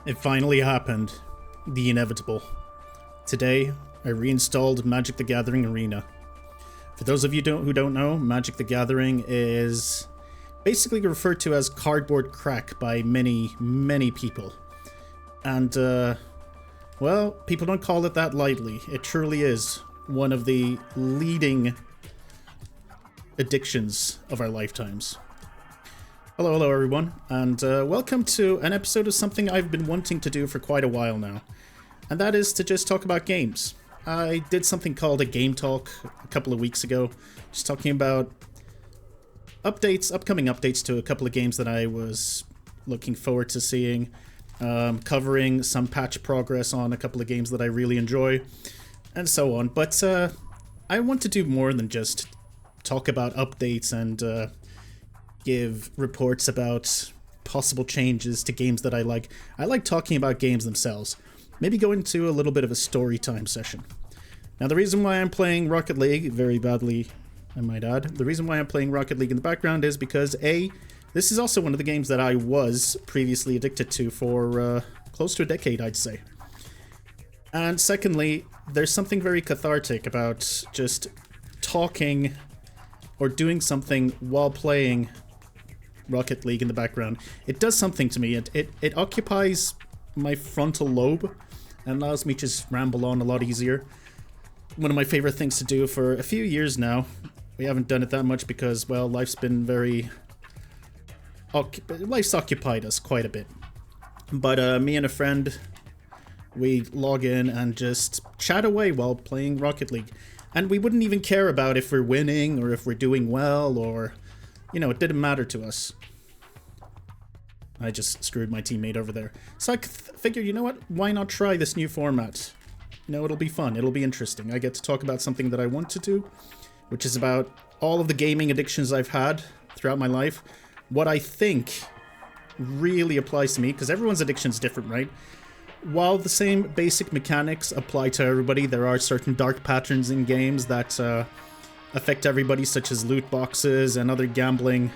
It finally happened. The inevitable. Today, I reinstalled Magic the Gathering Arena. For those of you who don't know, Magic the Gathering is basically referred to as cardboard crack by many people. And, well, people don't call it that lightly. It truly is one of the leading addictions of our lifetimes. Hello everyone, and welcome to an episode of something I've been wanting to do for quite a while now. And that is to just talk about games. I did something called a game talk a couple of weeks ago, just talking about upcoming updates to a couple of games that I was looking forward to seeing, covering some patch progress on a couple of games that I really enjoy, and so on. But I want to do more than just talk about updates and give reports about possible changes to games that I like. I like talking about games themselves. Maybe go into a little bit of a story time session. Now, the reason why I'm playing Rocket League, very badly, I might add, the reason why I'm playing Rocket League in the background is because A, this is also one of the games that I was previously addicted to for close to a decade, I'd say. And secondly, there's something very cathartic about just talking or doing something while playing Rocket League in the background. It does something to me. It occupies my frontal lobe and allows me to just ramble on a lot easier. One of my favorite things to do for a few years now. We haven't done it that much because, well, life's been life's occupied us quite a bit. But me and a friend, we log in and just chat away while playing Rocket League. And we wouldn't even care about if we're winning or if we're doing well, or, you know, it didn't matter to us. I just screwed my teammate over there. So I figured, you know what, why not try this new format? You know, it'll be fun, it'll be interesting. I get to talk about something that I want to do, which is about all of the gaming addictions I've had throughout my life. What I think really applies to me, because everyone's addiction is different, right? While the same basic mechanics apply to everybody, there are certain dark patterns in games that affect everybody, such as loot boxes and other gambling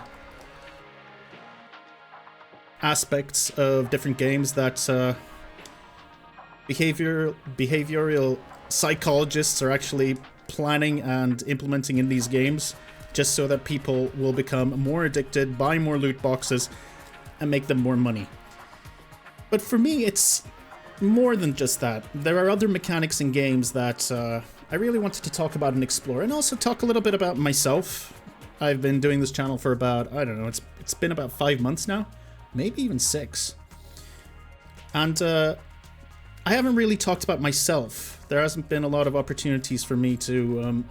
aspects of different games that behavioral psychologists are actually planning and implementing in these games, just so that people will become more addicted, buy more loot boxes, and make them more money. But for me, it's more than just that. There are other mechanics in games that I really wanted to talk about and explore, and also talk a little bit about myself. I've been doing this channel for about, I don't know, it's been about 5 months now, maybe even 6. And I haven't really talked about myself. There hasn't been a lot of opportunities for me to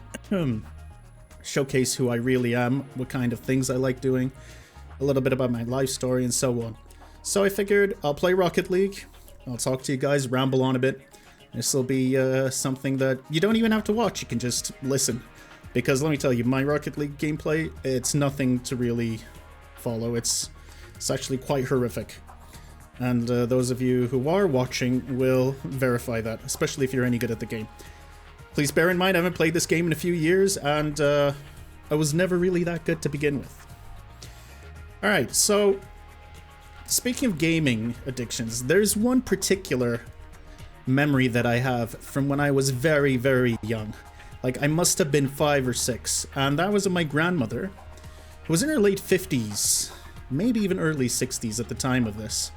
showcase who I really am, what kind of things I like doing, a little bit about my life story, and so on. So I figured I'll play Rocket League, I'll talk to you guys, ramble on a bit. This will be something that you don't even have to watch, you can just listen. Because let me tell you, my Rocket League gameplay, it's nothing to really follow. It's actually quite horrific. And those of you who are watching will verify that, especially if you're any good at the game. Please bear in mind, I haven't played this game in a few years, and I was never really that good to begin with. Alright, so speaking of gaming addictions, there's one particular memory that I have from when I was very young. Like, I must have been 5 or 6, and that was of my grandmother, who was in her late 50s, maybe even early 60s at the time of this.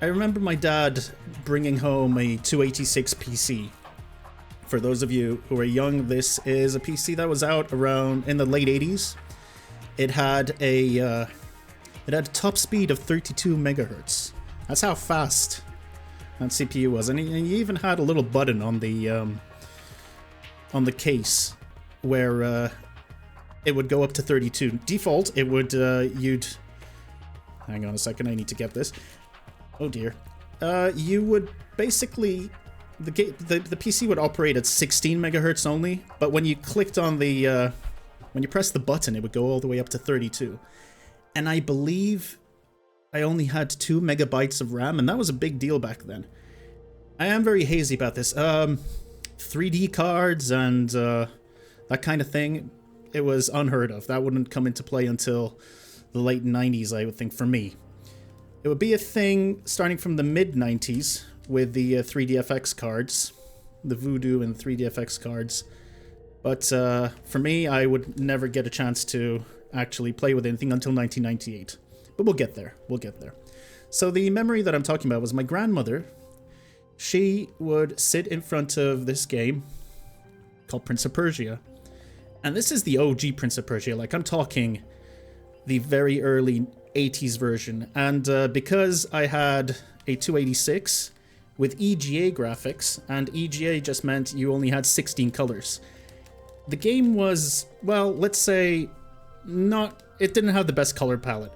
I remember my dad bringing home a 286 PC. For those of you who are young, this is a PC that was out around in the late 80s. It had a top speed of 32 megahertz. That's how fast that CPU was, and he even had a little button on the case where it would go up to 32. Default, it would you'd hang on a second. I need to get this. Oh dear. You would basically the PC would operate at 16 megahertz only, but when you clicked on the when you pressed the button, it would go all the way up to 32. And I believe I only had 2 megabytes of RAM, and that was a big deal back then. I am very hazy about this. 3D cards and that kind of thing, it was unheard of. That wouldn't come into play until the late 90s, I would think, for me. It would be a thing starting from the mid-90s with the 3DFX cards, the Voodoo and 3DFX cards. But for me, I would never get a chance to actually play with anything until 1998. But we'll get there. We'll get there. So the memory that I'm talking about was my grandmother. She would sit in front of this game called Prince of Persia. And this is the OG Prince of Persia. Like, I'm talking the very early 80s version. And because I had a 286 with EGA graphics, and EGA just meant you only had 16 colors. The game was, well, let's say, it didn't have the best color palette.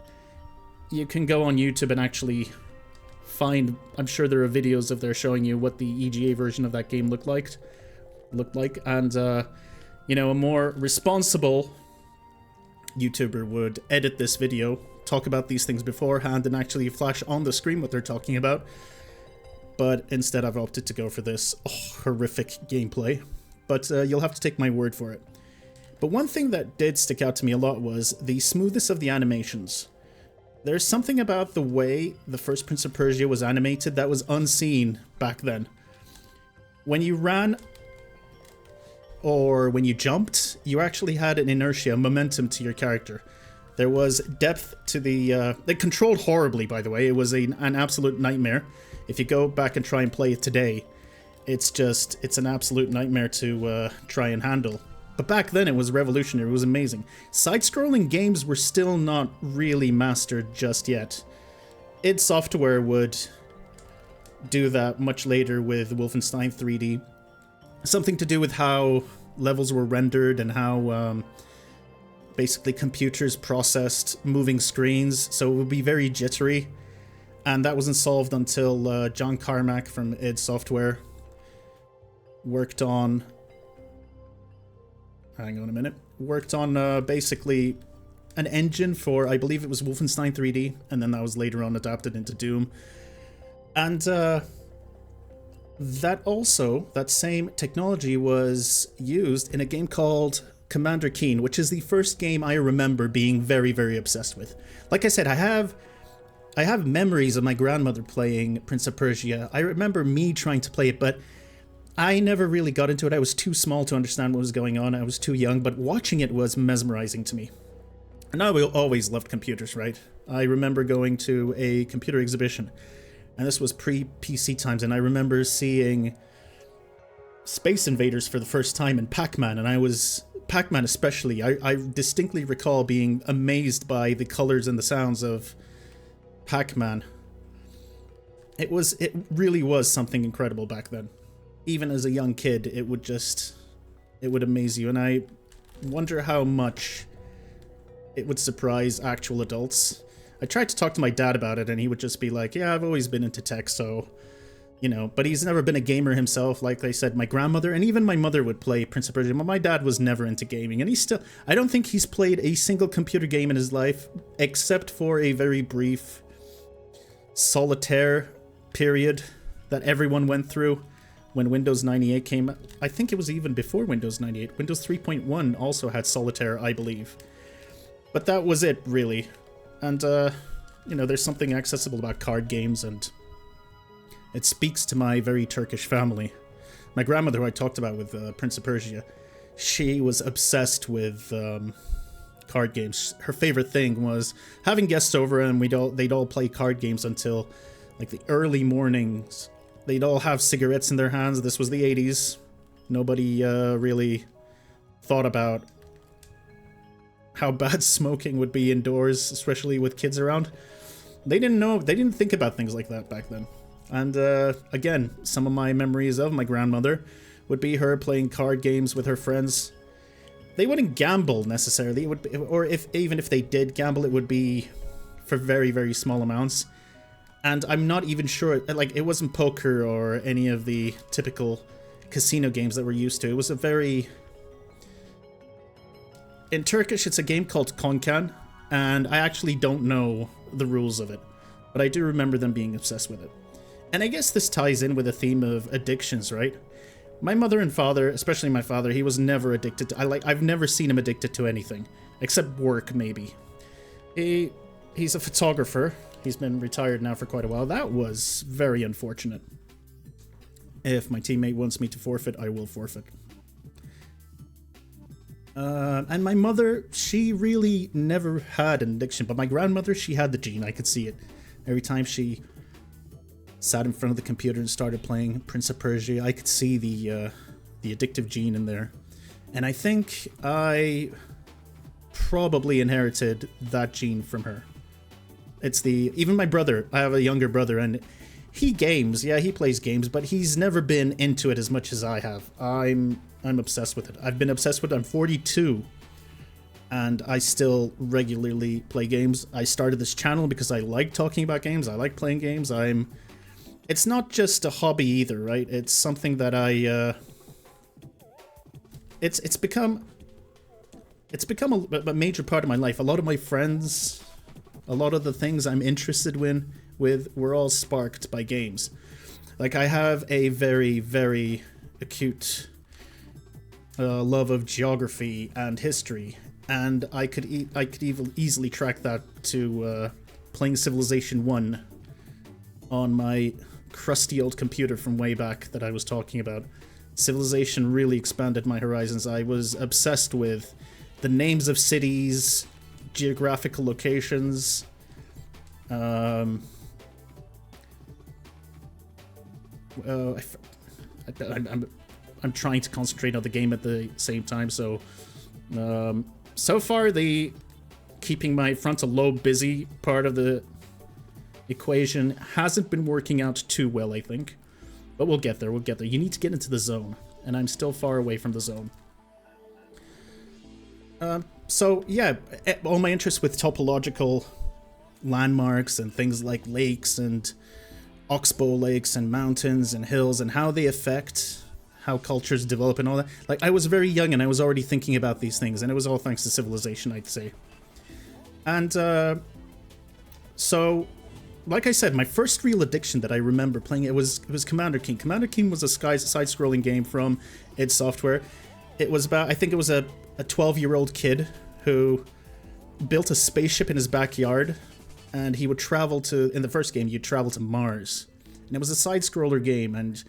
You can go on YouTube and actually find, I'm sure there are videos of there showing you what the EGA version of that game looked like. And, you know, a more responsible YouTuber would edit this video, talk about these things beforehand, and actually flash on the screen what they're talking about. But instead I've opted to go for this horrific gameplay. But you'll have to take my word for it. But one thing that did stick out to me a lot was the smoothness of the animations. There's something about the way the first Prince of Persia was animated that was unseen back then. When you ran or when you jumped, you actually had an inertia, momentum to your character. There was depth to the... It controlled horribly, by the way. It was an absolute nightmare. If you go back and try and play it today, it's an absolute nightmare to try and handle. But back then it was revolutionary, it was amazing. Side-scrolling games were still not really mastered just yet. id Software would do that much later with Wolfenstein 3D. Something to do with how levels were rendered and how basically computers processed moving screens, so it would be very jittery. And that wasn't solved until John Carmack from id Software worked on... Hang on a minute. Worked on basically an engine for, I believe it was Wolfenstein 3D, and then that was later on adapted into Doom. And that same technology was used in a game called Commander Keen, which is the first game I remember being very, very obsessed with. Like I said, I have memories of my grandmother playing Prince of Persia. I remember me trying to play it, but I never really got into it. I was too small to understand what was going on. I was too young, but watching it was mesmerizing to me. And I always loved computers, right? I remember going to a computer exhibition, and this was pre-PC times, and I remember seeing Space Invaders for the first time and Pac-Man, and Pac-Man especially, I distinctly recall being amazed by the colors and the sounds of Pac-Man. It really was something incredible back then. Even as a young kid, it would amaze you, and I wonder how much it would surprise actual adults. I tried to talk to my dad about it, and he would just be like, yeah, I've always been into tech, so, you know, but he's never been a gamer himself. Like I said, my grandmother and even my mother would play Prince of Persia, but my dad was never into gaming, and I don't think he's played a single computer game in his life, except for a very brief solitaire period that everyone went through when Windows 98 came. I think it was even before Windows 98. Windows 3.1 also had solitaire, I believe. But that was it, really. And, you know, there's something accessible about card games, and it speaks to my very Turkish family. My grandmother, who I talked about with Prince of Persia, she was obsessed with card games. Her favorite thing was having guests over, and they'd all play card games until, like, the early mornings. They'd all have cigarettes in their hands. This was the 80s. Nobody really thought about how bad smoking would be indoors, especially with kids around. They didn't think about things like that back then. And again, some of my memories of my grandmother would be her playing card games with her friends. They wouldn't gamble necessarily, even if they did gamble, it would be for very, very small amounts. And I'm not even sure, like, it wasn't poker or any of the typical casino games that we're used to. It was a very... In Turkish, it's a game called Konkan, and I actually don't know the rules of it, but I do remember them being obsessed with it. And I guess this ties in with a theme of addictions, right? My mother and father, especially my father, he was never addicted to... I've never seen him addicted to anything, except work, maybe. He's a photographer. He's been retired now for quite a while. That was very unfortunate. If my teammate wants me to forfeit, I will forfeit. And my mother, she really never had an addiction, but my grandmother, she had the gene. I could see it. Every time she sat in front of the computer and started playing Prince of Persia, I could see the addictive gene in there. And I think I probably inherited that gene from her. Even my brother, I have a younger brother, and he games. Yeah, he plays games, but he's never been into it as much as I have. I'm obsessed with it. I've been obsessed with it. I'm 42, and I still regularly play games. I started this channel because I like talking about games. I like playing games. It's not just a hobby either, right? It's something that it's become a major part of my life. A lot of my friends, a lot of the things I'm interested in were all sparked by games. Like, I have a very, very acute love of geography and history, and I could easily track that to playing Civilization 1 on my crusty old computer from way back that I was talking about. Civilization really expanded my horizons. I was obsessed with the names of cities, geographical locations, I'm trying to concentrate on the game at the same time, so so far the keeping my frontal lobe busy part of the equation hasn't been working out too well, I think. But we'll get there, You need to get into the zone, and I'm still far away from the zone. So yeah, all my interests with topological landmarks and things like lakes and oxbow lakes and mountains and hills and how they affect how cultures develop and all that. Like, I was very young and I was already thinking about these things, and it was all thanks to Civilization, I'd say. And so, like I said, my first real addiction that I remember playing, it was Commander Keen. Commander Keen was a side-scrolling game from id Software. It was about, I think it was a 12-year-old kid who built a spaceship in his backyard, and he would travel to, in the first game, you'd travel to Mars. And it was a side-scroller game, and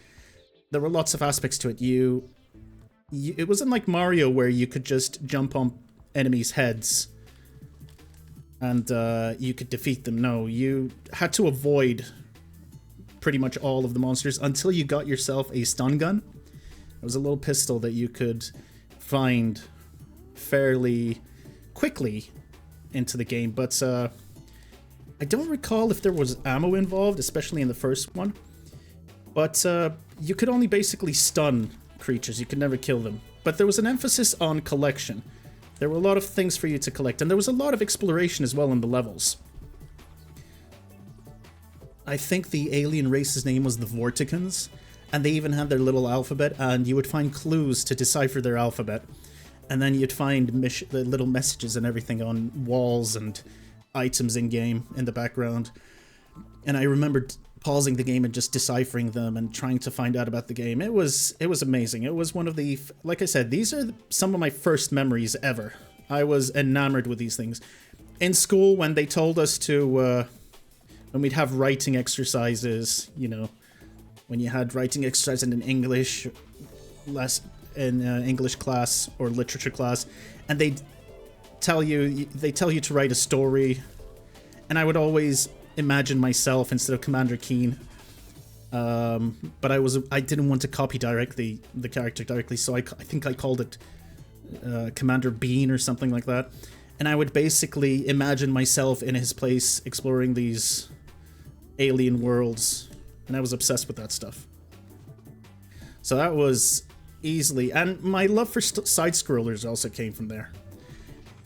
there were lots of aspects to it. It wasn't like Mario where you could just jump on enemies' heads and you could defeat them. No, you had to avoid pretty much all of the monsters until you got yourself a stun gun. It was a little pistol that you could find fairly quickly into the game, but I don't recall if there was ammo involved, especially in the first one. But you could only basically stun creatures, you could never kill them. But there was an emphasis on collection. There were a lot of things for you to collect, and there was a lot of exploration as well in the levels. I think the alien race's name was the Vorticans, and they even had their little alphabet, and you would find clues to decipher their alphabet. And then you'd find the little messages and everything on walls and items in-game in the background. And I remembered pausing the game and just deciphering them and trying to find out about the game. It was amazing. It was one of the, like I said, these are some of my first memories ever. I was enamored with these things. In school, when they told us to, when we'd have writing exercises, you know, when you had writing exercises in English, English class or literature class, and they tell you to write a story, and I would always imagine myself instead of Commander Keen, but I didn't want to copy the character directly, so I think I called it Commander Bean or something like that, and I would basically imagine myself in his place exploring these alien worlds, and I was obsessed with that stuff. So that was easily, and my love for side-scrollers also came from there.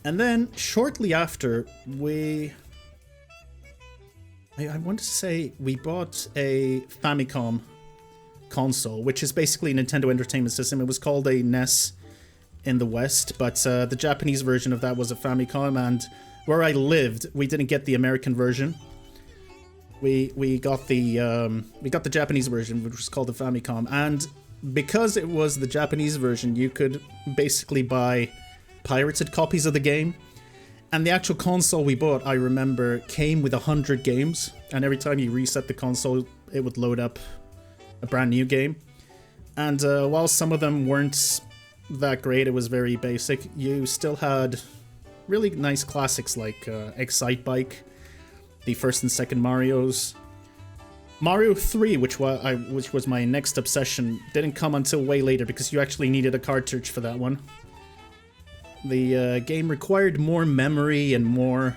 And then shortly after, I want to say we bought a Famicom console, which is basically a Nintendo Entertainment System. It was called a NES in the West, but the Japanese version of that was a Famicom, and where I lived, we didn't get the American version. We got the Japanese version, which was called the Famicom, and because it was the Japanese version, you could basically buy pirated copies of the game. And the actual console we bought, I remember, came with 100 games, and every time you reset the console, it would load up a brand new game. And while some of them weren't that great, it was very basic, you still had really nice classics like Excite Bike, the first and second Marios. Mario 3, which was my next obsession, didn't come until way later because you actually needed a cartridge for that one. The game required more memory and more...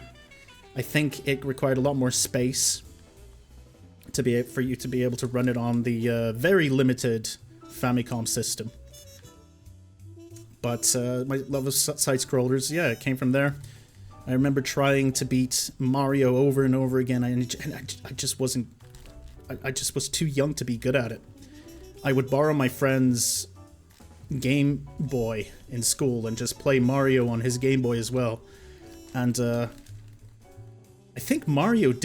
I think it required a lot more space for you to be able to run it on the very limited Famicom system. But my love of side-scrollers, yeah, it came from there. I remember trying to beat Mario over and over again, and I just wasn't... I just was too young to be good at it. I would borrow my friend's Game Boy in school and just play Mario on his Game Boy as well. And I think the Mario games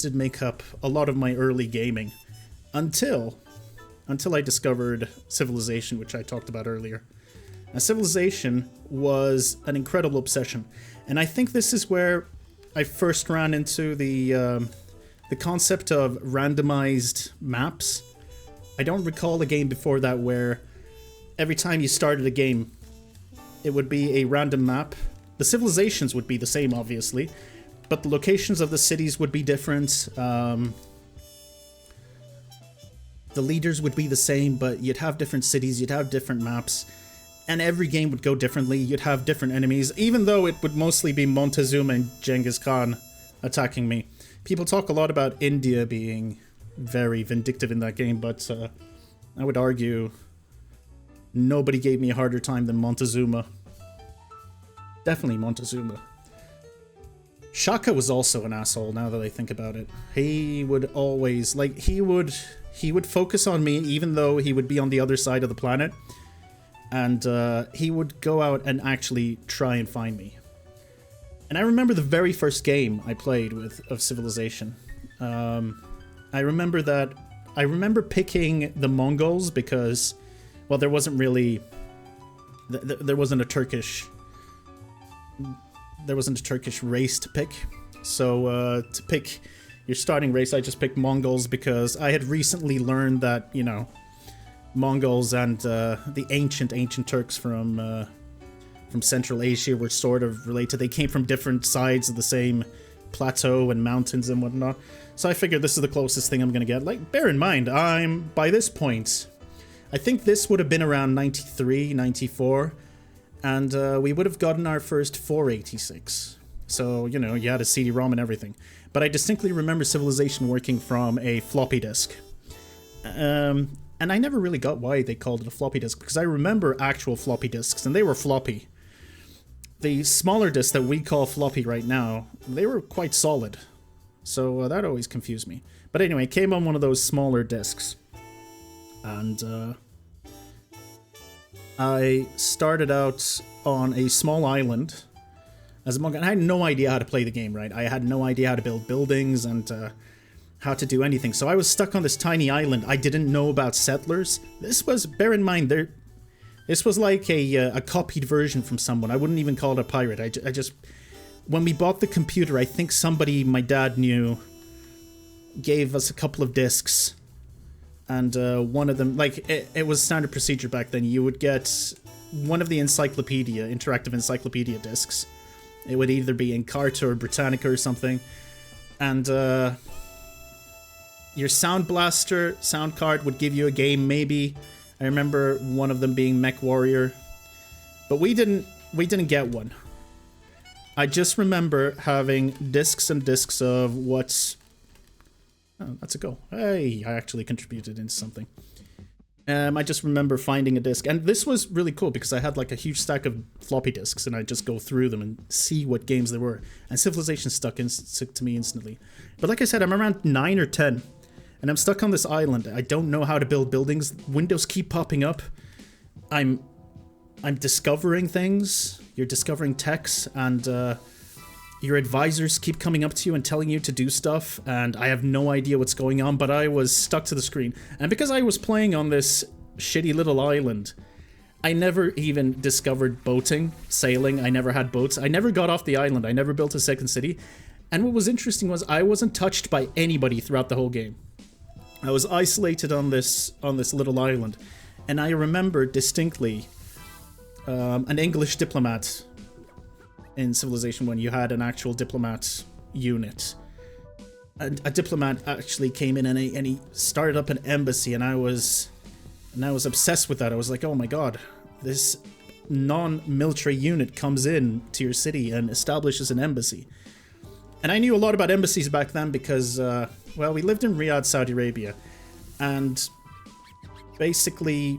did make up a lot of my early gaming. Until I discovered Civilization, which I talked about earlier. Now, Civilization was an incredible obsession. And I think this is where I first ran into the concept of randomized maps. I don't recall a game before that where every time you started a game, it would be a random map. The civilizations would be the same, obviously, but the locations of the cities would be different. The leaders would be the same, but you'd have different cities, you'd have different maps, and every game would go differently. You'd have different enemies, even though it would mostly be Montezuma and Genghis Khan attacking me. People talk a lot about India being very vindictive in that game, but I would argue nobody gave me a harder time than Montezuma. Definitely Montezuma. Shaka was also an asshole, now that I think about it. He would always, like, he would focus on me even though he would be on the other side of the planet. And he would go out and actually try and find me. And I remember the very first game I played of Civilization. I remember picking the Mongols because, well, there wasn't really... There wasn't a Turkish race to pick. So to pick your starting race, I just picked Mongols because I had recently learned that, you know, Mongols and the ancient Turks from Central Asia were sort of related. They came from different sides of the same plateau and mountains and whatnot. So I figured this is the closest thing I'm gonna get. Like, bear in mind, by this point, I think this would have been around 93, 94, and we would have gotten our first 486. So, you know, you had a CD-ROM and everything. But I distinctly remember Civilization working from a floppy disk. And I never really got why they called it a floppy disk, because I remember actual floppy disks, and they were floppy. The smaller discs that we call floppy right now, they were quite solid. So that always confused me. But anyway, it came on one of those smaller discs. And I started out on a small island as a monk, and I had no idea how to play the game, right? I had no idea how to build buildings and how to do anything. So I was stuck on this tiny island. I didn't know about settlers. This was, bear in mind, this was like a copied version from someone. I wouldn't even call it a pirate. I just, when we bought the computer, I think somebody my dad knew gave us a couple of discs. And one of them, like, it was standard procedure back then. You would get one of the interactive encyclopedia discs. It would either be Encarta or Britannica or something. And your Sound Blaster sound card would give you a game, maybe. I remember one of them being Mech Warrior. But we didn't get one. I just remember having discs and discs of what's... Oh, that's a goal. Hey, I actually contributed into something. I just remember finding a disc. And this was really cool because I had like a huge stack of floppy disks and I'd just go through them and see what games there were. And Civilization stuck to me instantly. But like I said, I'm around 9 or 10. And I'm stuck on this island. I don't know how to build buildings. Windows keep popping up. I'm discovering things. You're discovering techs, and your advisors keep coming up to you and telling you to do stuff, and I have no idea what's going on, but I was stuck to the screen. And because I was playing on this shitty little island, I never even discovered boating, sailing. I never had boats. I never got off the island. I never built a second city. And what was interesting was I wasn't touched by anybody throughout the whole game. I was isolated on this little island. And I remember distinctly an English diplomat in Civilization 1. You had an actual diplomat unit. And a diplomat actually came in and he started up an embassy, and I was obsessed with that. I was like, oh my god, this non-military unit comes in to your city and establishes an embassy. And I knew a lot about embassies back then because, well, we lived in Riyadh, Saudi Arabia, and basically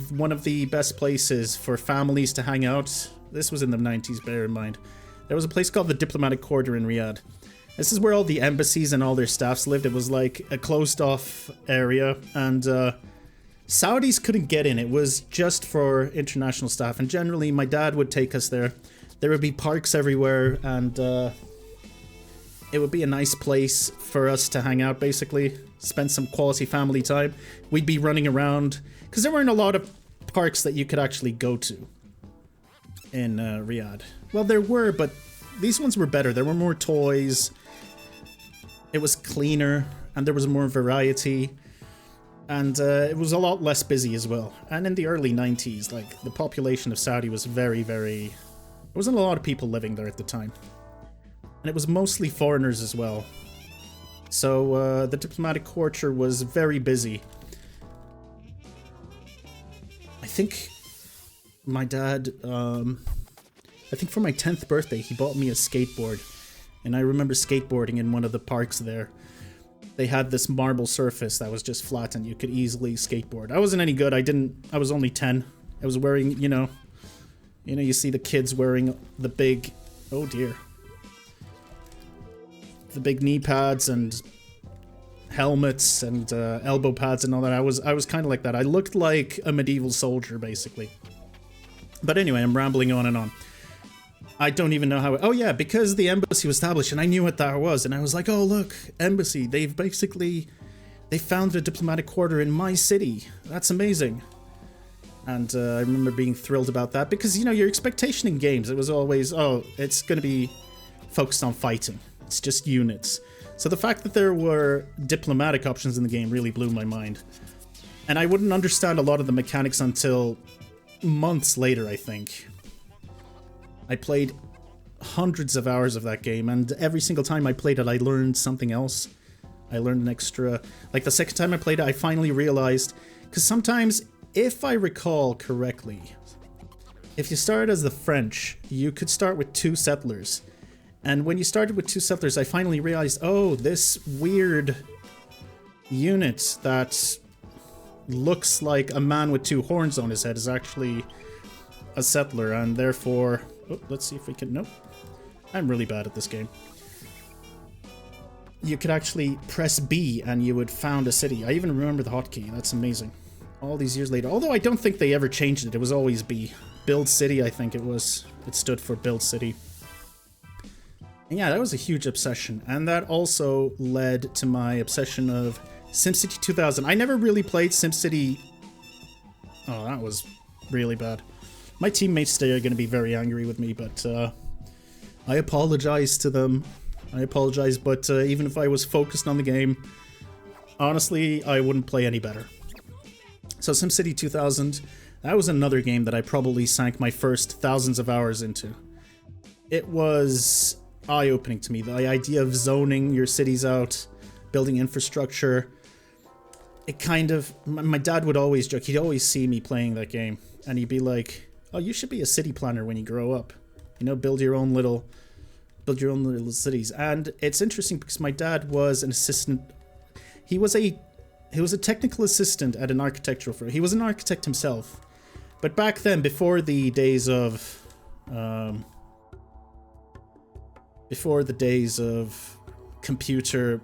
one of the best places for families to hang out, this was in the 90s, bear in mind, there was a place called the Diplomatic Quarter in Riyadh. This is where all the embassies and all their staffs lived. It was like a closed-off area, and Saudis couldn't get in. It was just for international staff, and generally my dad would take us there. There would be parks everywhere, and it would be a nice place for us to hang out, basically. Spend some quality family time. We'd be running around, because there weren't a lot of parks that you could actually go to in Riyadh. Well, there were, but these ones were better. There were more toys. It was cleaner, and there was more variety, and it was a lot less busy as well. And in the early 90s, like, the population of Saudi was very, very... There wasn't a lot of people living there at the time. And it was mostly foreigners as well. So the Diplomatic Quarter was very busy. I think my dad, I think for my 10th birthday, he bought me a skateboard. And I remember skateboarding in one of the parks there. They had this marble surface that was just flat and you could easily skateboard. I wasn't any good. I was only 10. I was wearing, you see the kids wearing the big, oh dear. The big knee pads and helmets and elbow pads and all that. I was kind of like that. I looked like a medieval soldier, basically. But anyway, I'm rambling on and on. I don't even know how... Oh yeah, because the embassy was established and I knew what that was. And I was like, oh look, embassy. They founded a diplomatic quarter in my city. That's amazing. And I remember being thrilled about that because, your expectation in games, it was always, oh, it's going to be focused on fighting. It's just units. So the fact that there were diplomatic options in the game really blew my mind. And I wouldn't understand a lot of the mechanics until months later, I think. I played hundreds of hours of that game, and every single time I played it, I learned something else. I learned an extra... Like, the second time I played it, I finally realized... Because sometimes, if I recall correctly, if you start as the French, you could start with 2 settlers. And when you started with 2 settlers, I finally realized, oh, this weird unit that looks like a man with 2 horns on his head is actually a settler, and therefore... Oh, let's see if we can... Nope. I'm really bad at this game. You could actually press B and you would found a city. I even remember the hotkey. That's amazing. All these years later. Although I don't think they ever changed it. It was always B. Build City, I think it was. It stood for Build City. And yeah, that was a huge obsession. And that also led to my obsession of SimCity 2000. I never really played SimCity... Oh, that was really bad. My teammates today are going to be very angry with me, but I apologize to them. I apologize, but even if I was focused on the game, honestly, I wouldn't play any better. So SimCity 2000, that was another game that I probably sank my first thousands of hours into. It was eye-opening to me. The idea of zoning your cities out, building infrastructure, it kind of... My dad would always joke, he'd always see me playing that game, and he'd be like... Oh, you should be a city planner when you grow up. Build your own little cities. And it's interesting because my dad was an assistant. He was a technical assistant at an architectural firm. He was an architect himself. But back then, before the days of computer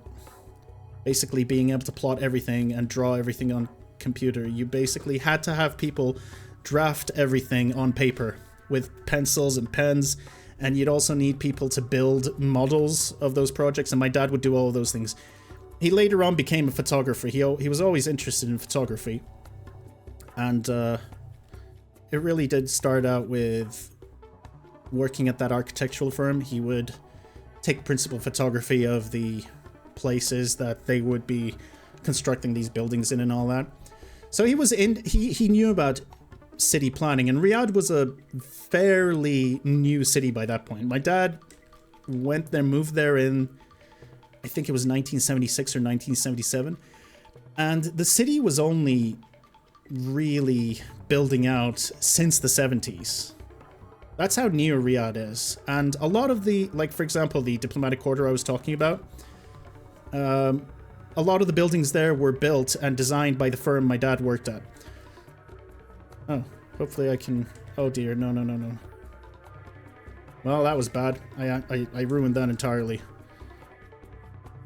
basically being able to plot everything and draw everything on computer, you basically had to have people draft everything on paper with pencils and pens, and you'd also need people to build models of those projects, and my dad would do all of those things. He later on became a photographer. He was always interested in photography, and it really did start out with working at that architectural firm. He would take principal photography of the places that they would be constructing these buildings in and all that. So he knew about city planning, and Riyadh was a fairly new city by that point. My dad moved there in, I think it was 1976 or 1977, and the city was only really building out since the 70s. That's how new Riyadh is. And a lot of the, like for example, the diplomatic quarter I was talking about, a lot of the buildings there were built and designed by the firm my dad worked at. Oh, hopefully I can... Oh dear, no. Well, that was bad. I ruined that entirely.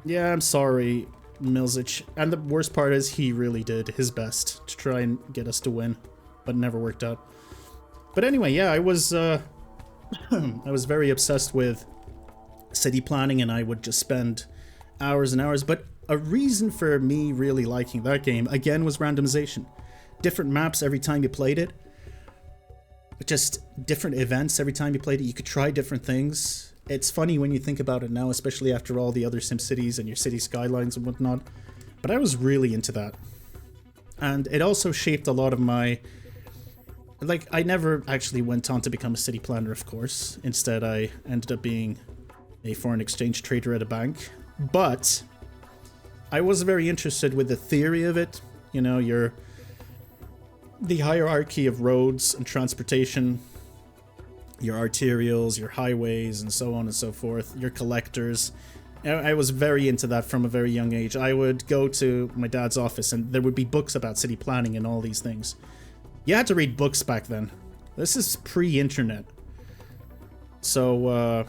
Yeah, I'm sorry, Milzic. And the worst part is he really did his best to try and get us to win, but it never worked out. But anyway, yeah, I was I was very obsessed with city planning, and I would just spend hours and hours. But a reason for me really liking that game, again, was randomization. Different maps every time you played it. Just different events every time you played it. You could try different things. It's funny when you think about it now, especially after all the other SimCities and your city skylines and whatnot. But I was really into that. And it also shaped a lot of my... Like, I never actually went on to become a city planner, of course. Instead, I ended up being a foreign exchange trader at a bank. But I was very interested with the theory of it. You know, the hierarchy of roads and transportation, your arterials, your highways, and so on and so forth, your collectors. I was very into that from a very young age. I would go to my dad's office and there would be books about city planning and all these things. You had to read books back then. This is pre-internet. So,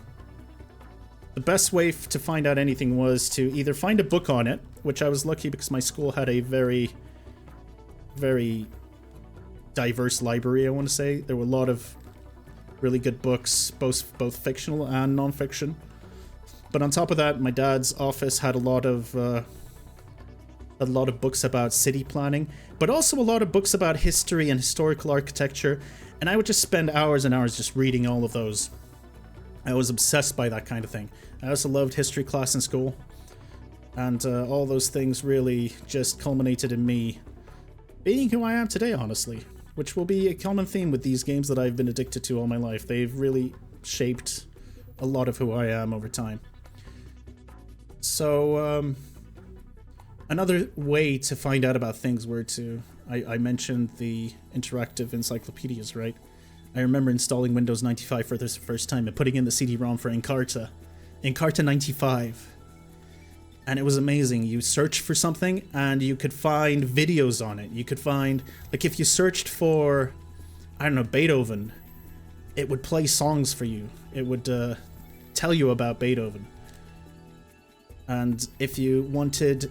the best way to find out anything was to either find a book on it, which I was lucky because my school had a very, very diverse library, I want to say. There were a lot of really good books, both fictional and non-fiction. But on top of that, my dad's office had a lot of books about city planning, but also a lot of books about history and historical architecture, and I would just spend hours and hours just reading all of those. I was obsessed by that kind of thing. I also loved history class in school, and all those things really just culminated in me being who I am today, honestly, which will be a common theme with these games that I've been addicted to all my life. They've really shaped a lot of who I am over time. So, another way to find out about things were to... I mentioned the interactive encyclopedias, right? I remember installing Windows 95 for the first time and putting in the CD-ROM for Encarta 95. And it was amazing. You search for something and you could find videos on it. You could find... Like, if you searched for, I don't know, Beethoven, it would play songs for you. It would tell you about Beethoven. And if you wanted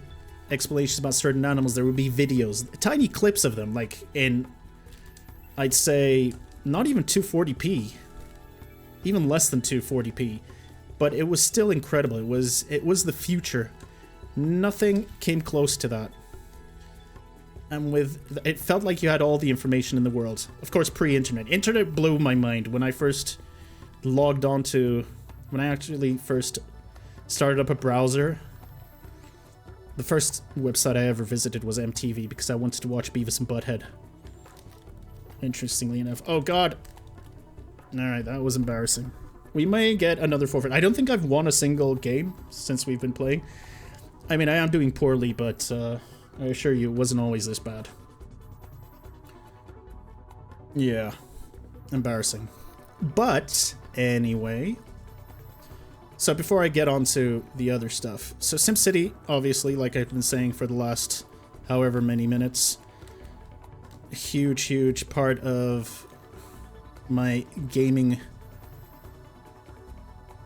explanations about certain animals, there would be videos, tiny clips of them, like in, I'd say, not even 240p, even less than 240p, but it was still incredible. It was the future. Nothing came close to that. And it felt like you had all the information in the world. Of course, pre-internet. Internet blew my mind when I first logged on to, when I actually first started up a browser. The first website I ever visited was MTV because I wanted to watch Beavis and Butthead. Interestingly enough. Oh god! Alright, that was embarrassing. We may get another forfeit. I don't think I've won a single game since we've been playing. I mean, I am doing poorly, but I assure you it wasn't always this bad. Yeah. Embarrassing. But, anyway... So before I get on to the other stuff, so SimCity, obviously, like I've been saying for the last however many minutes, a huge part of my gaming,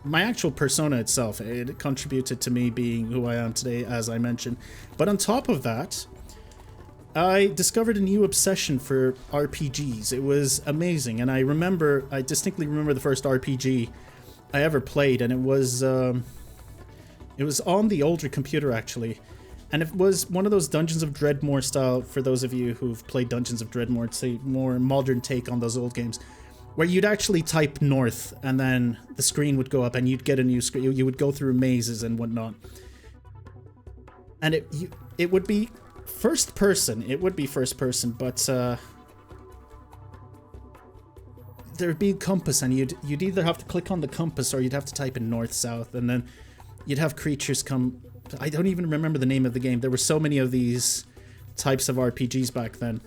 my actual persona itself. It contributed to me being who I am today, as I mentioned. But on top of that, I discovered a new obsession for RPGs. It was amazing, and I distinctly remember the first RPG I ever played, and it was on the older computer actually, And it was one of those Dungeons of Dreadmore style, for those of you who've played Dungeons of Dreadmore, it's a more modern take on those old games, where you'd actually type north and then the screen would go up and you'd get a new screen. You would go through mazes and whatnot. And it would be first person. It would be first person, but there'd be a compass, and you'd either have to click on the compass or you'd have to type in north, south, and then you'd have creatures come. I don't even remember the name of the game. There were so many of these types of RPGs back then.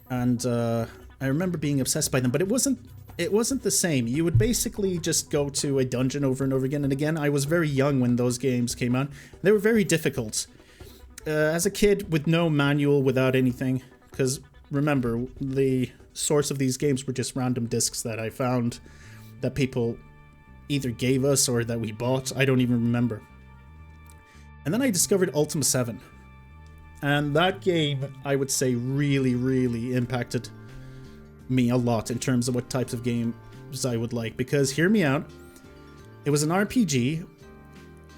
And I remember being obsessed by them, but it wasn't the same. You would basically just go to a dungeon over and over again and again. I was very young when those games came out. They were very difficult. As a kid with no manual, without anything, because remember, the source of these games were just random discs that I found that people either gave us or that we bought. I don't even remember. And then I discovered Ultima 7. And that game, I would say, really, really impacted me a lot in terms of what types of games I would like. Because, hear me out, it was an RPG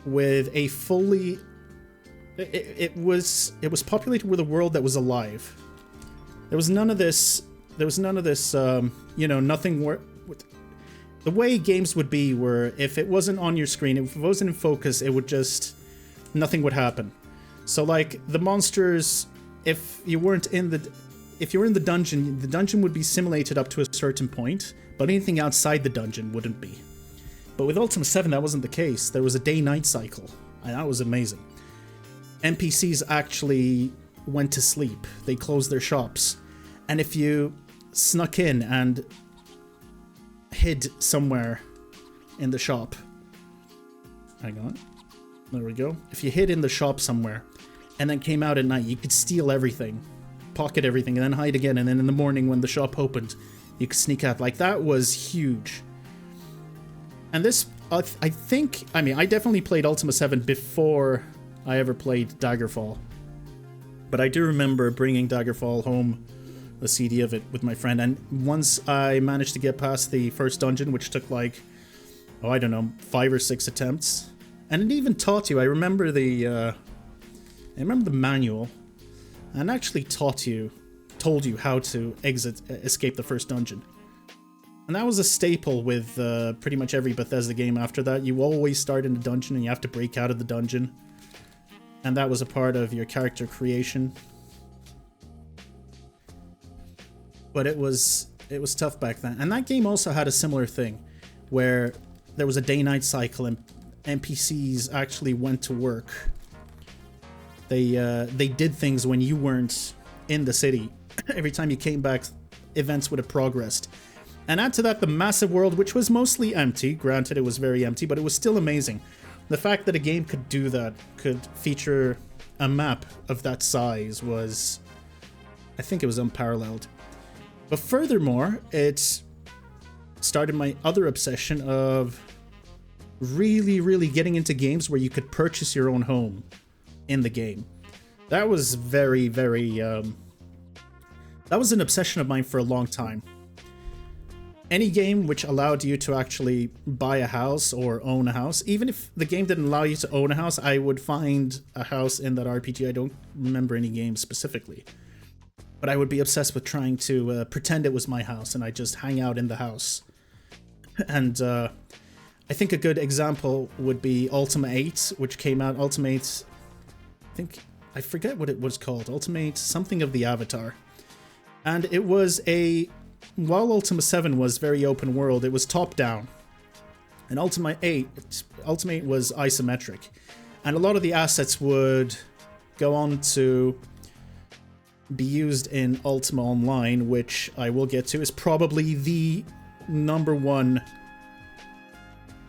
with a fully... It was populated with a world that was alive. There was none of this, you know, nothing where... The way games would be were, if it wasn't on your screen, if it wasn't in focus, it would just... nothing would happen. So, like, the monsters, if you were in the dungeon would be simulated up to a certain point, but anything outside the dungeon wouldn't be. But with Ultima 7, that wasn't the case. There was a day-night cycle, and that was amazing. NPCs actually went to sleep. They closed their shops. And if you snuck in and hid somewhere in the shop... Hang on. There we go. If you hid in the shop somewhere and then came out at night, you could steal everything, pocket everything, and then hide again. And then in the morning when the shop opened, you could sneak out. Like, that was huge. And this, I think, I mean, I definitely played Ultima 7 before I ever played Daggerfall. But I do remember bringing Daggerfall home, a CD of it, with my friend. And once I managed to get past the first dungeon, which took like, oh, I don't know, 5 or 6 attempts. And it even taught you, I remember the manual, and actually told you how to escape the first dungeon. And that was a staple with pretty much every Bethesda game after that. You always start in the dungeon and you have to break out of the dungeon. And that was a part of your character creation. But it was tough back then. And that game also had a similar thing, where there was a day-night cycle and NPCs actually went to work. They did things when you weren't in the city. Every time you came back, events would have progressed. And add to that the massive world, which was mostly empty. Granted, it was very empty, but it was still amazing. The fact that a game could do that, could feature a map of that size, was... I think it was unparalleled. But furthermore, it started my other obsession of really, really getting into games where you could purchase your own home in the game. That was very, very... that was an obsession of mine for a long time. Any game which allowed you to actually buy a house or own a house, even if the game didn't allow you to own a house, I would find a house in that RPG. I don't remember any game specifically. But I would be obsessed with trying to pretend it was my house and I just hang out in the house. And I think a good example would be Ultima 8, which came out. Ultima 8, I forget what it was called. Ultima 8, something of the Avatar. And it was while Ultima 7 was very open world, it was top down. And Ultima 8 was isometric. And a lot of the assets would go on to be used in Ultima Online, which I will get to, is probably the #1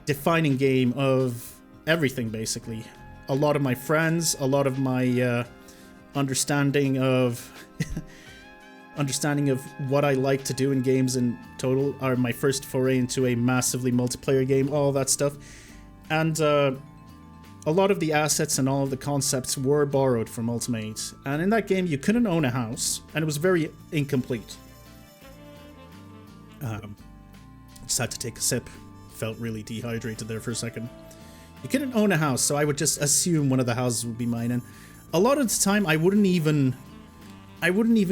defining game of everything, basically. A lot of my friends, a lot of my understanding of what I like to do in games in total, are my first foray into a massively multiplayer game, all that stuff. And a lot of the assets and all of the concepts were borrowed from Ultima 8. And in that game, you couldn't own a house, and it was very incomplete. Just had to take a sip. Felt really dehydrated there for a second. You couldn't own a house, so I would just assume one of the houses would be mine. And a lot of the time, I wouldn't even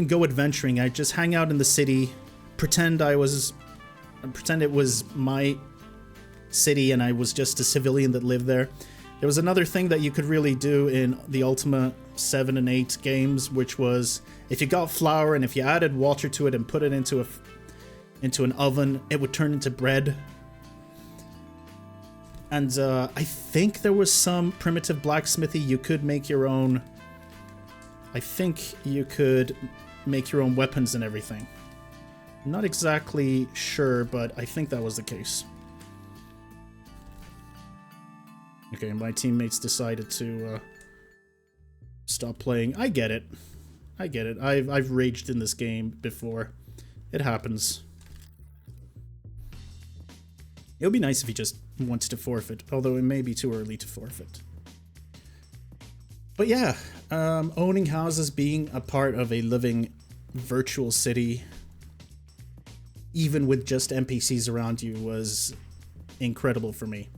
go adventuring. I'd just hang out in the city, pretend it was my city and I was just a civilian that lived there. There was another thing that you could really do in the Ultima 7 and 8 games, which was if you got flour and if you added water to it and put it into an oven, it would turn into bread. And I think there was some primitive blacksmithy. You could make your own... I think you could make your own weapons and everything. I'm not exactly sure, but I think that was the case. Okay, my teammates decided to stop playing. I get it. I get it. I've raged in this game before. It happens. It would be nice if he just wanted to forfeit, although it may be too early to forfeit. But yeah, owning houses, being a part of a living virtual city, even with just NPCs around you, was incredible for me.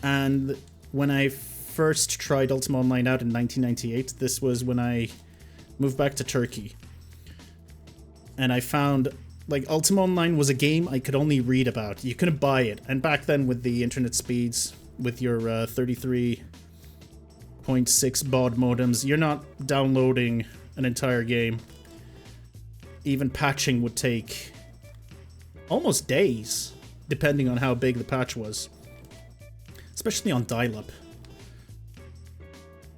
And when I first tried Ultima Online out in 1998, this was when I moved back to Turkey. And I found, like, Ultima Online was a game I could only read about. You couldn't buy it. And back then, with the internet speeds, with your 33.6 baud modems, you're not downloading an entire game. Even patching would take almost days, depending on how big the patch was. Especially on dial-up.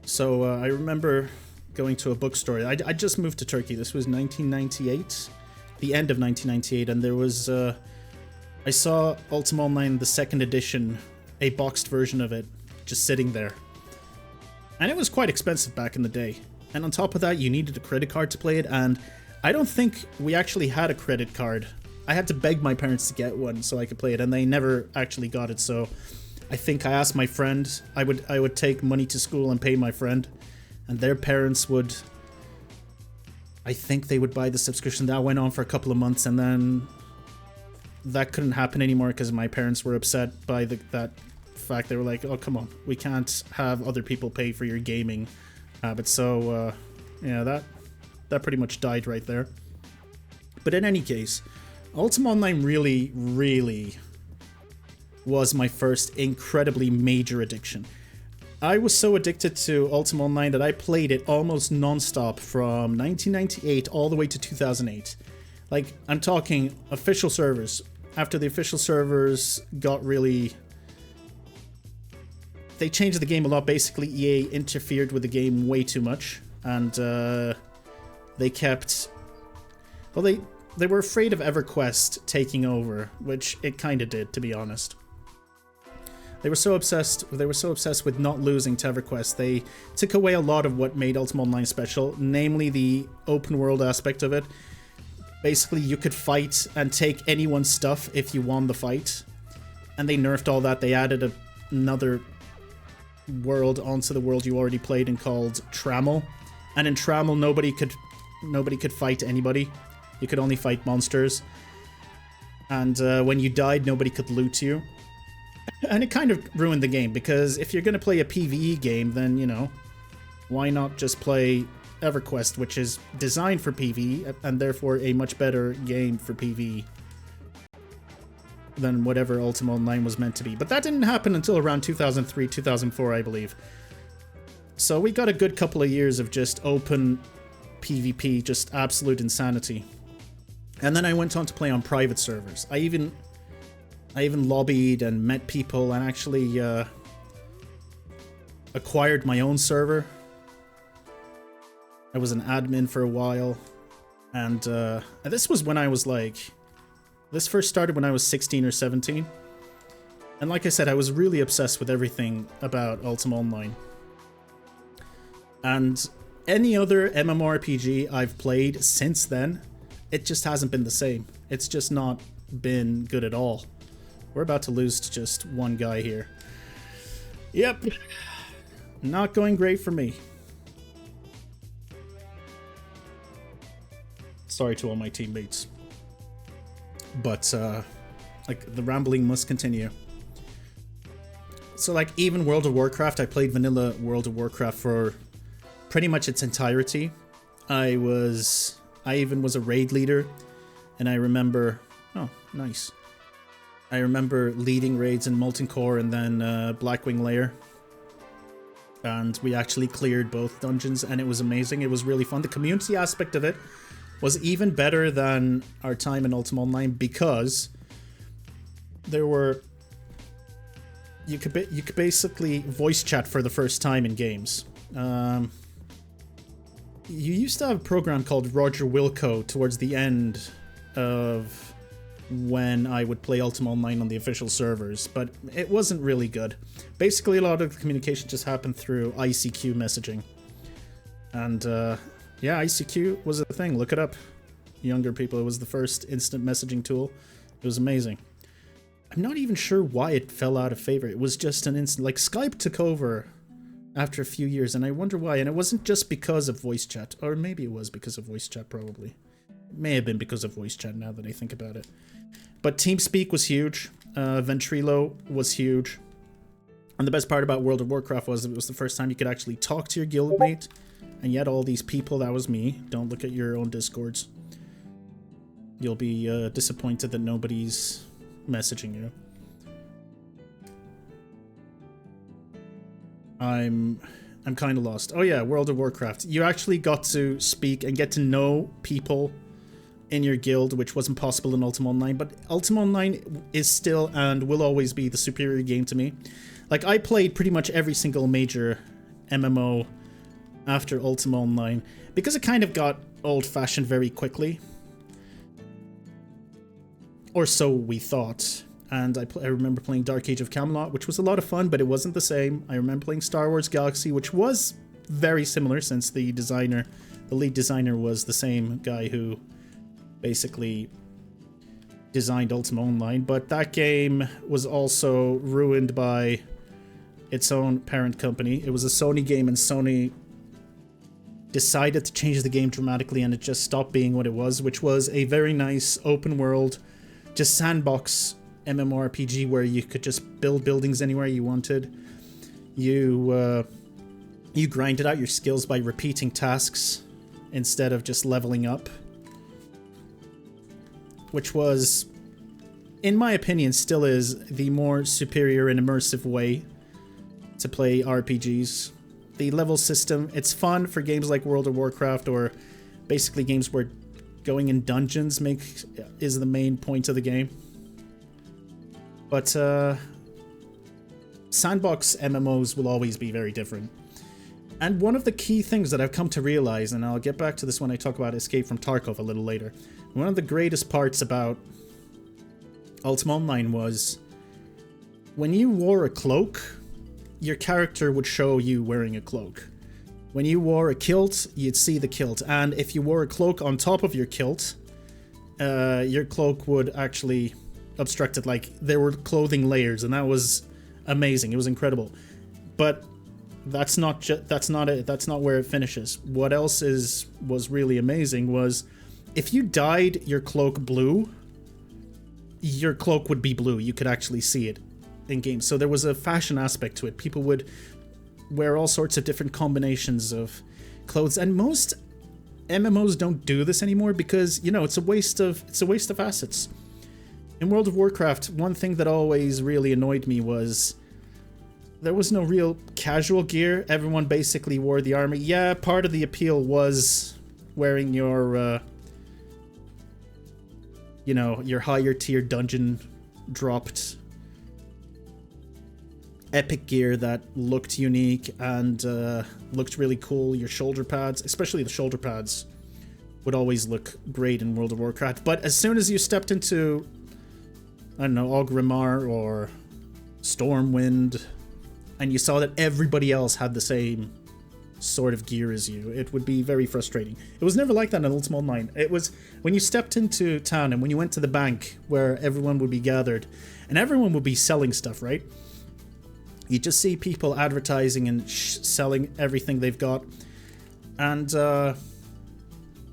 So I remember going to a bookstore. I just moved to Turkey. This was 1998, the end of 1998, and there was... I saw Ultima Online, the second edition, a boxed version of it, just sitting there. And it was quite expensive back in the day. And on top of that, you needed a credit card to play it, and I don't think we actually had a credit card. I had to beg my parents to get one so I could play it, and they never actually got it, so... I think I asked my friend, I would take money to school and pay my friend, and their parents would, I think they would buy the subscription. That went on for a couple of months, and then that couldn't happen anymore because my parents were upset by that fact. They were like, oh, come on, we can't have other people pay for your gaming habits. So, yeah, that pretty much died right there. But in any case, Ultima Online really, really was my first incredibly major addiction. I was so addicted to Ultima Online that I played it almost non-stop from 1998 all the way to 2008. Like, I'm talking official servers. After the official servers got really... They changed the game a lot. Basically, EA interfered with the game way too much. And they kept... Well, they were afraid of EverQuest taking over, which it kind of did, to be honest. They were so obsessed with not losing to EverQuest. They took away a lot of what made Ultima Online special, namely the open world aspect of it. Basically, you could fight and take anyone's stuff if you won the fight. And they nerfed all that. They added another world onto the world you already played in called Trammel. And in Trammel, nobody could fight anybody. You could only fight monsters. And when you died, nobody could loot you. And it kind of ruined the game, because if you're going to play a PvE game, then, you know, why not just play EverQuest, which is designed for PvE, and therefore a much better game for PvE than whatever Ultima Online was meant to be. But that didn't happen until around 2003, 2004, I believe. So we got a good couple of years of just open PvP, just absolute insanity. And then I went on to play on private servers. I even lobbied and met people and actually acquired my own server. I was an admin for a while, and this was when I was like... This first started when I was 16 or 17. And like I said, I was really obsessed with everything about Ultima Online. And any other MMORPG I've played since then, it just hasn't been the same. It's just not been good at all. We're about to lose to just one guy here. Yep. Not going great for me. Sorry to all my teammates. But, like, the rambling must continue. So like even World of Warcraft, I played vanilla World of Warcraft for pretty much its entirety. I even was a raid leader, and I remember, oh, nice. I remember leading raids in Molten Core and then Blackwing Lair. And we actually cleared both dungeons, and it was amazing. It was really fun. The community aspect of it was even better than our time in Ultima Online, because there were... You could basically voice chat for the first time in games. You used to have a program called Roger Wilco towards the end of when I would play Ultima Online on the official servers, but it wasn't really good. Basically, a lot of the communication just happened through ICQ messaging. And yeah, ICQ was a thing. Look it up, younger people. It was the first instant messaging tool. It was amazing. I'm not even sure why it fell out of favor. It was just an instant... Like, Skype took over after a few years, and I wonder why. And it wasn't just because of voice chat. Or maybe it was because of voice chat, probably. It may have been because of voice chat, now that I think about it. But TeamSpeak was huge. Ventrilo was huge. And the best part about World of Warcraft was it was the first time you could actually talk to your guildmate. And yet all these people, that was me. Don't look at your own Discords. You'll be disappointed that nobody's messaging you. I'm kind of lost. Oh yeah, World of Warcraft. You actually got to speak and get to know people in your guild, which wasn't possible in Ultima Online, but Ultima Online is still and will always be the superior game to me. Like, I played pretty much every single major MMO after Ultima Online, because it kind of got old-fashioned very quickly. Or so we thought. And I remember playing Dark Age of Camelot, which was a lot of fun, but it wasn't the same. I remember playing Star Wars Galaxy, which was very similar, since the lead designer was the same guy who basically designed Ultima Online. But that game was also ruined by its own parent company. It was a Sony game, and Sony decided to change the game dramatically, and it just stopped being what it was, which was a very nice open world, just sandbox MMORPG where you could just build buildings anywhere you wanted. You grinded out your skills by repeating tasks instead of just leveling up, which was, in my opinion, still is the more superior and immersive way to play RPGs. The level system, it's fun for games like World of Warcraft, or basically games where going in dungeons is the main point of the game. But sandbox MMOs will always be very different. And one of the key things that I've come to realize, and I'll get back to this when I talk about Escape from Tarkov a little later, one of the greatest parts about Ultima Online was when you wore a cloak, your character would show you wearing a cloak. When you wore a kilt, you'd see the kilt. And if you wore a cloak on top of your kilt, your cloak would actually obstruct it. Like, there were clothing layers, and that was amazing. It was incredible. But that's not where it finishes. What else was really amazing was if you dyed your cloak blue, your cloak would be blue. You could actually see it in games. So there was a fashion aspect to it. People would wear all sorts of different combinations of clothes, and most MMOs don't do this anymore because, you know, it's a waste of assets. In World of Warcraft, one thing that always really annoyed me was there was no real casual gear. Everyone basically wore the armor. Yeah, part of the appeal was wearing your you know, your higher tier dungeon dropped epic gear that looked unique and looked really cool. Your shoulder pads, especially the shoulder pads, would always look great in World of Warcraft. But as soon as you stepped into, I don't know, Orgrimmar or Stormwind, and you saw that everybody else had the same sort of gear as you, it would be very frustrating. It was never like that in Ultima Online. It was when you stepped into town and when you went to the bank where everyone would be gathered and everyone would be selling stuff, right? You just see people advertising and selling everything they've got, and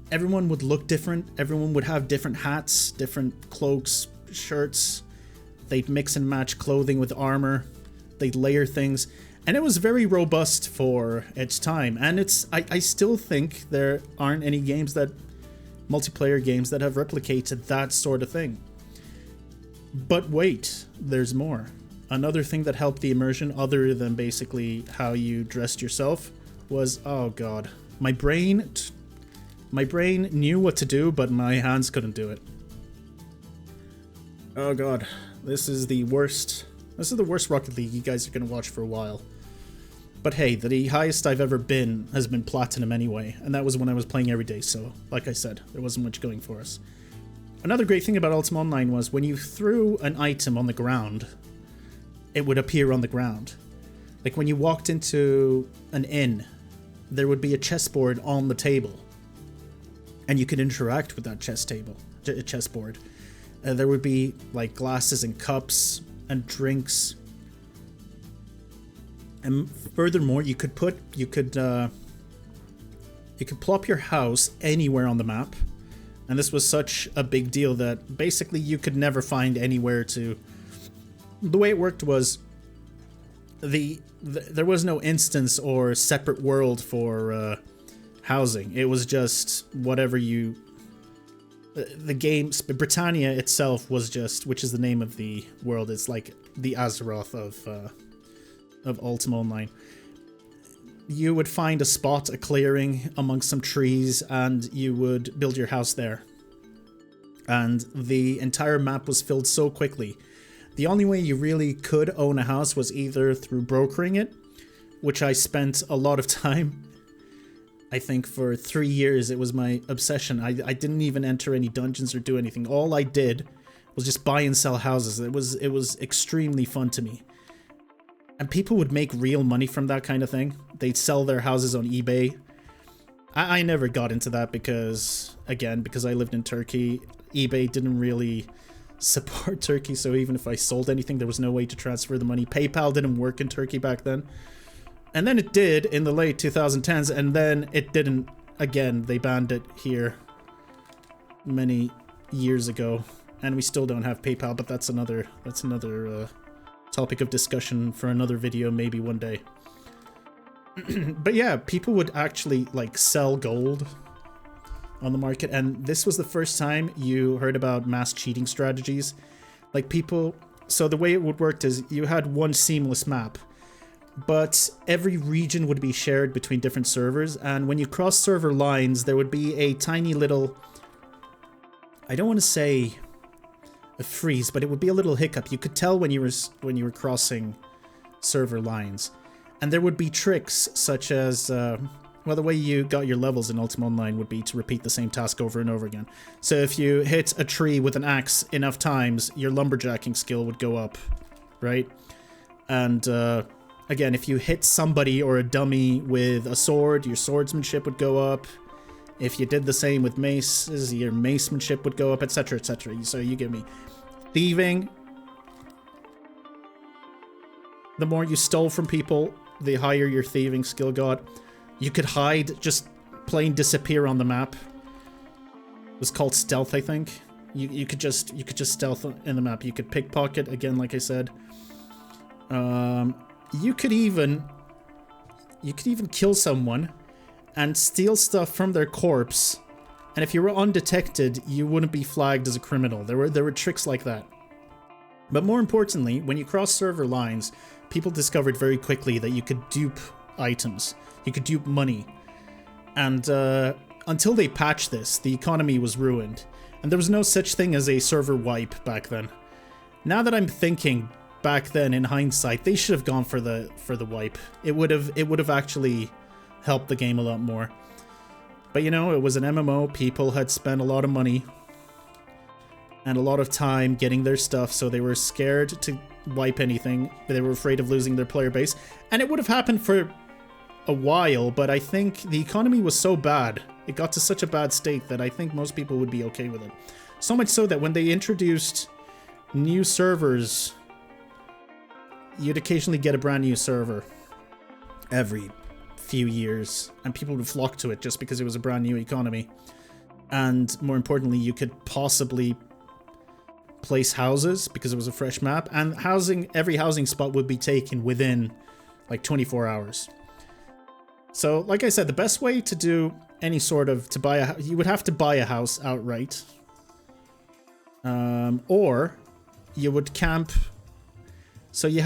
everyone would look different. Everyone would have different hats, different cloaks, shirts. They'd mix and match clothing with armor. they'd layer things, and it was very robust for its time. And I still think there aren't any multiplayer games that have replicated that sort of thing. But wait, there's more. Another thing that helped the immersion, other than basically how you dressed yourself, was, oh god, my brain knew what to do, but my hands couldn't do it. Oh god, this is the worst Rocket League you guys are gonna watch for a while. But hey, the highest I've ever been has been Platinum anyway, and that was when I was playing every day, so like I said, there wasn't much going for us. Another great thing about Ultima Online was when you threw an item on the ground, it would appear on the ground. Like when you walked into an inn, there would be a chessboard on the table, and you could interact with that chessboard. There would be like glasses and cups and drinks. And furthermore, you could plop your house anywhere on the map. And this was such a big deal that basically you could never find anywhere to... The way it worked was there was no instance or separate world for housing. It was just whatever you... The game, Britannia itself was just, which is the name of the world, it's like the Azeroth of Ultima Online. You would find a spot, a clearing amongst some trees, and you would build your house there. And the entire map was filled so quickly. The only way you really could own a house was either through brokering it, which I spent a lot of time. I think for 3 years it was my obsession. I didn't even enter any dungeons or do anything. All I did was just buy and sell houses. It was extremely fun to me. And people would make real money from that kind of thing. They'd sell their houses on eBay. I never got into that because I lived in Turkey. eBay didn't really support Turkey, so even if I sold anything, there was no way to transfer the money. PayPal didn't work in Turkey back then. And then it did in the late 2010s, and then it didn't again. They banned it here many years ago, and we still don't have PayPal, but that's another topic of discussion for another video, maybe one day. But yeah, people would actually like sell gold on the market, and this was the first time you heard about mass cheating strategies. Like people, so the way it would work is you had one seamless map, but every region would be shared between different servers, and when you cross server lines, there would be a tiny little, I don't want to say a freeze, but it would be a little hiccup. You could tell when you were crossing server lines. And there would be tricks such as, well, the way you got your levels in Ultima Online would be to repeat the same task over and over again. So if you hit a tree with an axe enough times, your lumberjacking skill would go up, right? And again, if you hit somebody or a dummy with a sword, your swordsmanship would go up. If you did the same with maces, your macemanship would go up, etc., etc. So you get me. Thieving. The more you stole from people, the higher your thieving skill got. You could hide, just plain disappear on the map. It was called stealth, I think. You could just stealth in the map. You could pickpocket, again, like I said. You could even kill someone and steal stuff from their corpse, and if you were undetected, you wouldn't be flagged as a criminal. There were tricks like that. But more importantly, when you cross server lines, people discovered very quickly that you could dupe items. You could dupe money. And until they patched this, the economy was ruined. And there was no such thing as a server wipe back then. Now that I'm thinking back then in hindsight, they should have gone for the wipe. It would have actually helped the game a lot more. But you know, it was an MMO. People had spent a lot of money and a lot of time getting their stuff, so they were scared to wipe anything. They were afraid of losing their player base. And it would have happened for a while, but I think the economy was so bad, it got to such a bad state that I think most people would be okay with it. So much so that when they introduced new servers, you'd occasionally get a brand new server every few years, and people would flock to it just because it was a brand new economy. And more importantly, you could possibly place houses because it was a fresh map, and every housing spot would be taken within like 24 hours. So like I said, the best way to do any sort of you would have to buy a house outright, or you would camp. So you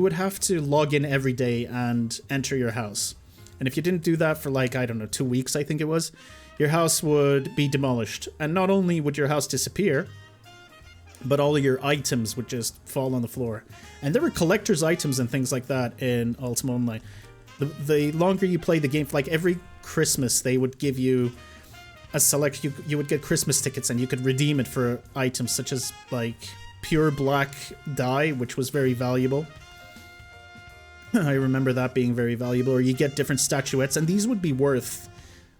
would have to log in every day and enter your house. And if you didn't do that for like, I don't know, 2 weeks, I think it was, your house would be demolished. And not only would your house disappear, but all of your items would just fall on the floor. And there were collector's items and things like that in Ultima Online. The longer you play the game, like every Christmas, they would give you a select. You would get Christmas tickets, and you could redeem it for items such as like pure black dye, which was very valuable. I remember that being very valuable. Or you get different statuettes, and these would be worth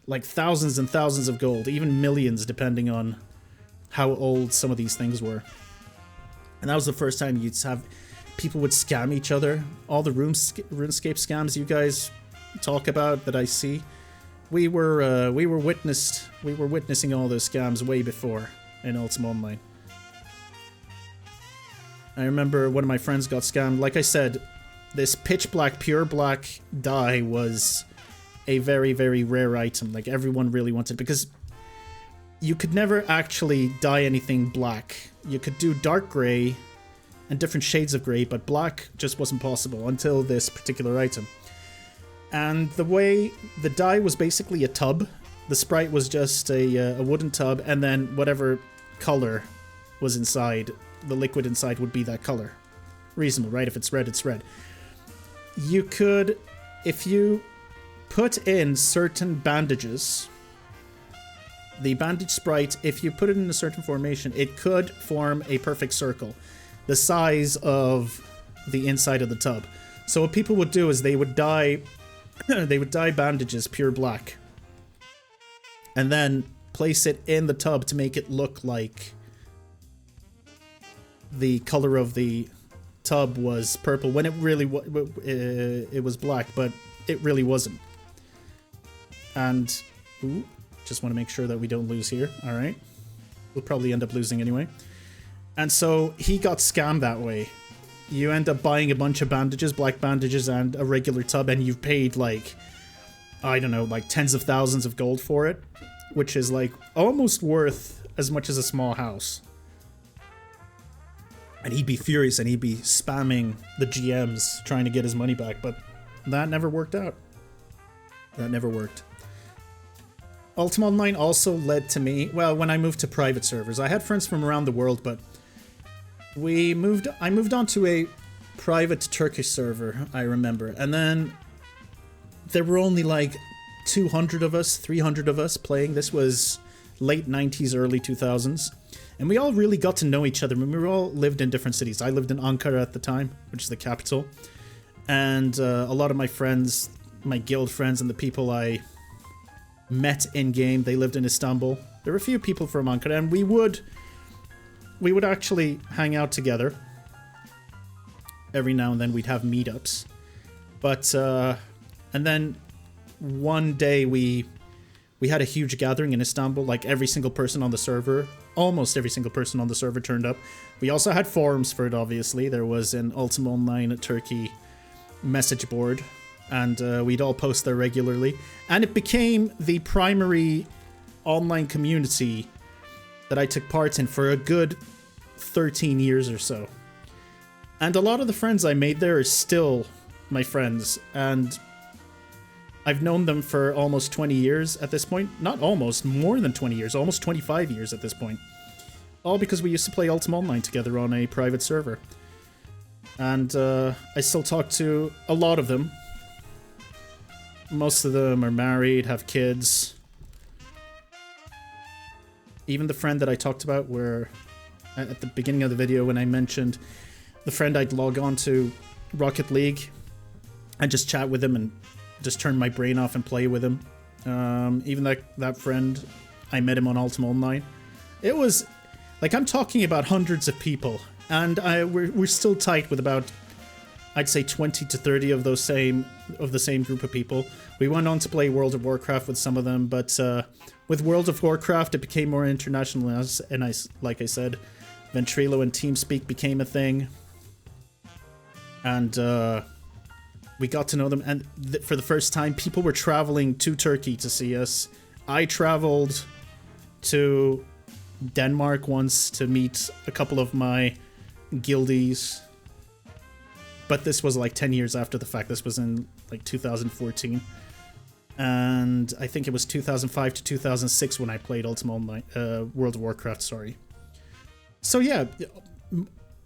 like thousands and thousands of gold, even millions, depending on how old some of these things were. And that was the first time you'd have people would scam each other. All the RuneScape scams you guys talk about that I see, we were witnessing all those scams way before in Ultima Online. I remember one of my friends got scammed. Like I said, this pitch black, pure black dye was a very, very rare item. Like everyone really wanted, because you could never actually dye anything black. You could do dark gray and different shades of gray, but black just wasn't possible until this particular item. And the way the dye was basically a tub. The sprite was just a wooden tub, and then whatever color was inside, the liquid inside would be that color. Reasonable, right? If it's red, it's red. You could, if you put in certain bandages, the bandage sprite, if you put it in a certain formation, it could form a perfect circle, the size of the inside of the tub. So what people would do is they would dye bandages pure black, and then place it in the tub to make it look like the color of the tub was purple, when it really it was black, but it really wasn't. And just want to make sure that we don't lose here. All right, we'll probably end up losing anyway. And so he got scammed that way. You end up buying a bunch of bandages, black bandages, and a regular tub, and you've paid like, I don't know, like tens of thousands of gold for it, which is like almost worth as much as a small house. And he'd be furious, and he'd be spamming the GMs trying to get his money back, but that never worked out. That never worked. Ultima Online also led to me, well, when I moved to private servers. I had friends from around the world, but I moved on to a private Turkish server, I remember. And then there were only like 200 of us, 300 of us playing. This was late 90s, early 2000s. And we all really got to know each other. We all lived in different cities. I lived in Ankara at the time, which is the capital. And a lot of my friends, my guild friends, and the people I met in-game, they lived in Istanbul. There were a few people from Ankara, and we would actually hang out together. Every now and then we'd have meetups. But, and then one day we had a huge gathering in Istanbul, like every single person on the server, almost every single person on the server turned up. We also had forums for it, obviously. There was an Ultima Online Turkey message board, and we'd all post there regularly. And it became the primary online community that I took part in for a good 13 years or so. And a lot of the friends I made there are still my friends, and I've known them for almost 20 years at this point. Not almost, more than 20 years, almost 25 years at this point. All because we used to play Ultima Online together on a private server. And I still talk to a lot of them. Most of them are married, have kids. Even the friend that I talked about where at the beginning of the video when I mentioned the friend I'd log on to Rocket League and just chat with him and just turn my brain off and play with him. Even that friend, I met him on Ultima Online. It was, like, I'm talking about hundreds of people, and we're still tight with about, I'd say 20 to 30 of the same group of people. We went on to play World of Warcraft with some of them, but with World of Warcraft, it became more international, and like I said, Ventrilo and TeamSpeak became a thing, and we got to know them. And for the first time, people were traveling to Turkey to see us. I traveled to Denmark once to meet a couple of my guildies. But this was like 10 years after the fact. This was in like 2014. And I think it was 2005 to 2006 when I played Ultima Online, World of Warcraft, sorry. So yeah,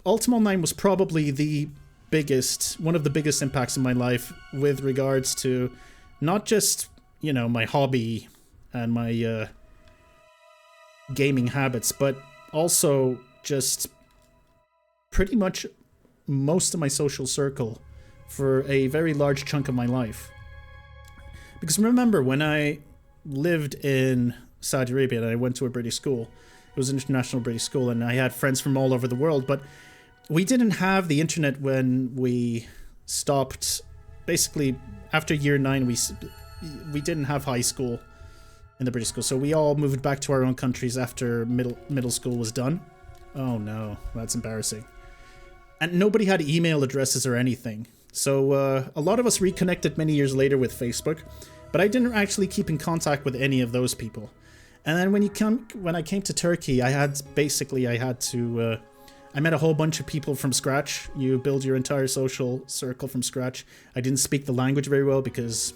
Ultima Online was probably one of the biggest impacts in my life with regards to not just, you know, my hobby and my gaming habits, but also just pretty much most of my social circle for a very large chunk of my life. Because remember, when I lived in Saudi Arabia and I went to a British school, it was an international British school, and I had friends from all over the world, but we didn't have the internet when we stopped. Basically, after year 9, we didn't have high school in the British school, so we all moved back to our own countries after middle school was done. Oh no, that's embarrassing. And nobody had email addresses or anything. So a lot of us reconnected many years later with Facebook, but I didn't actually keep in contact with any of those people. And then when I came to Turkey, I met a whole bunch of people from scratch. You build your entire social circle from scratch. I didn't speak the language very well because,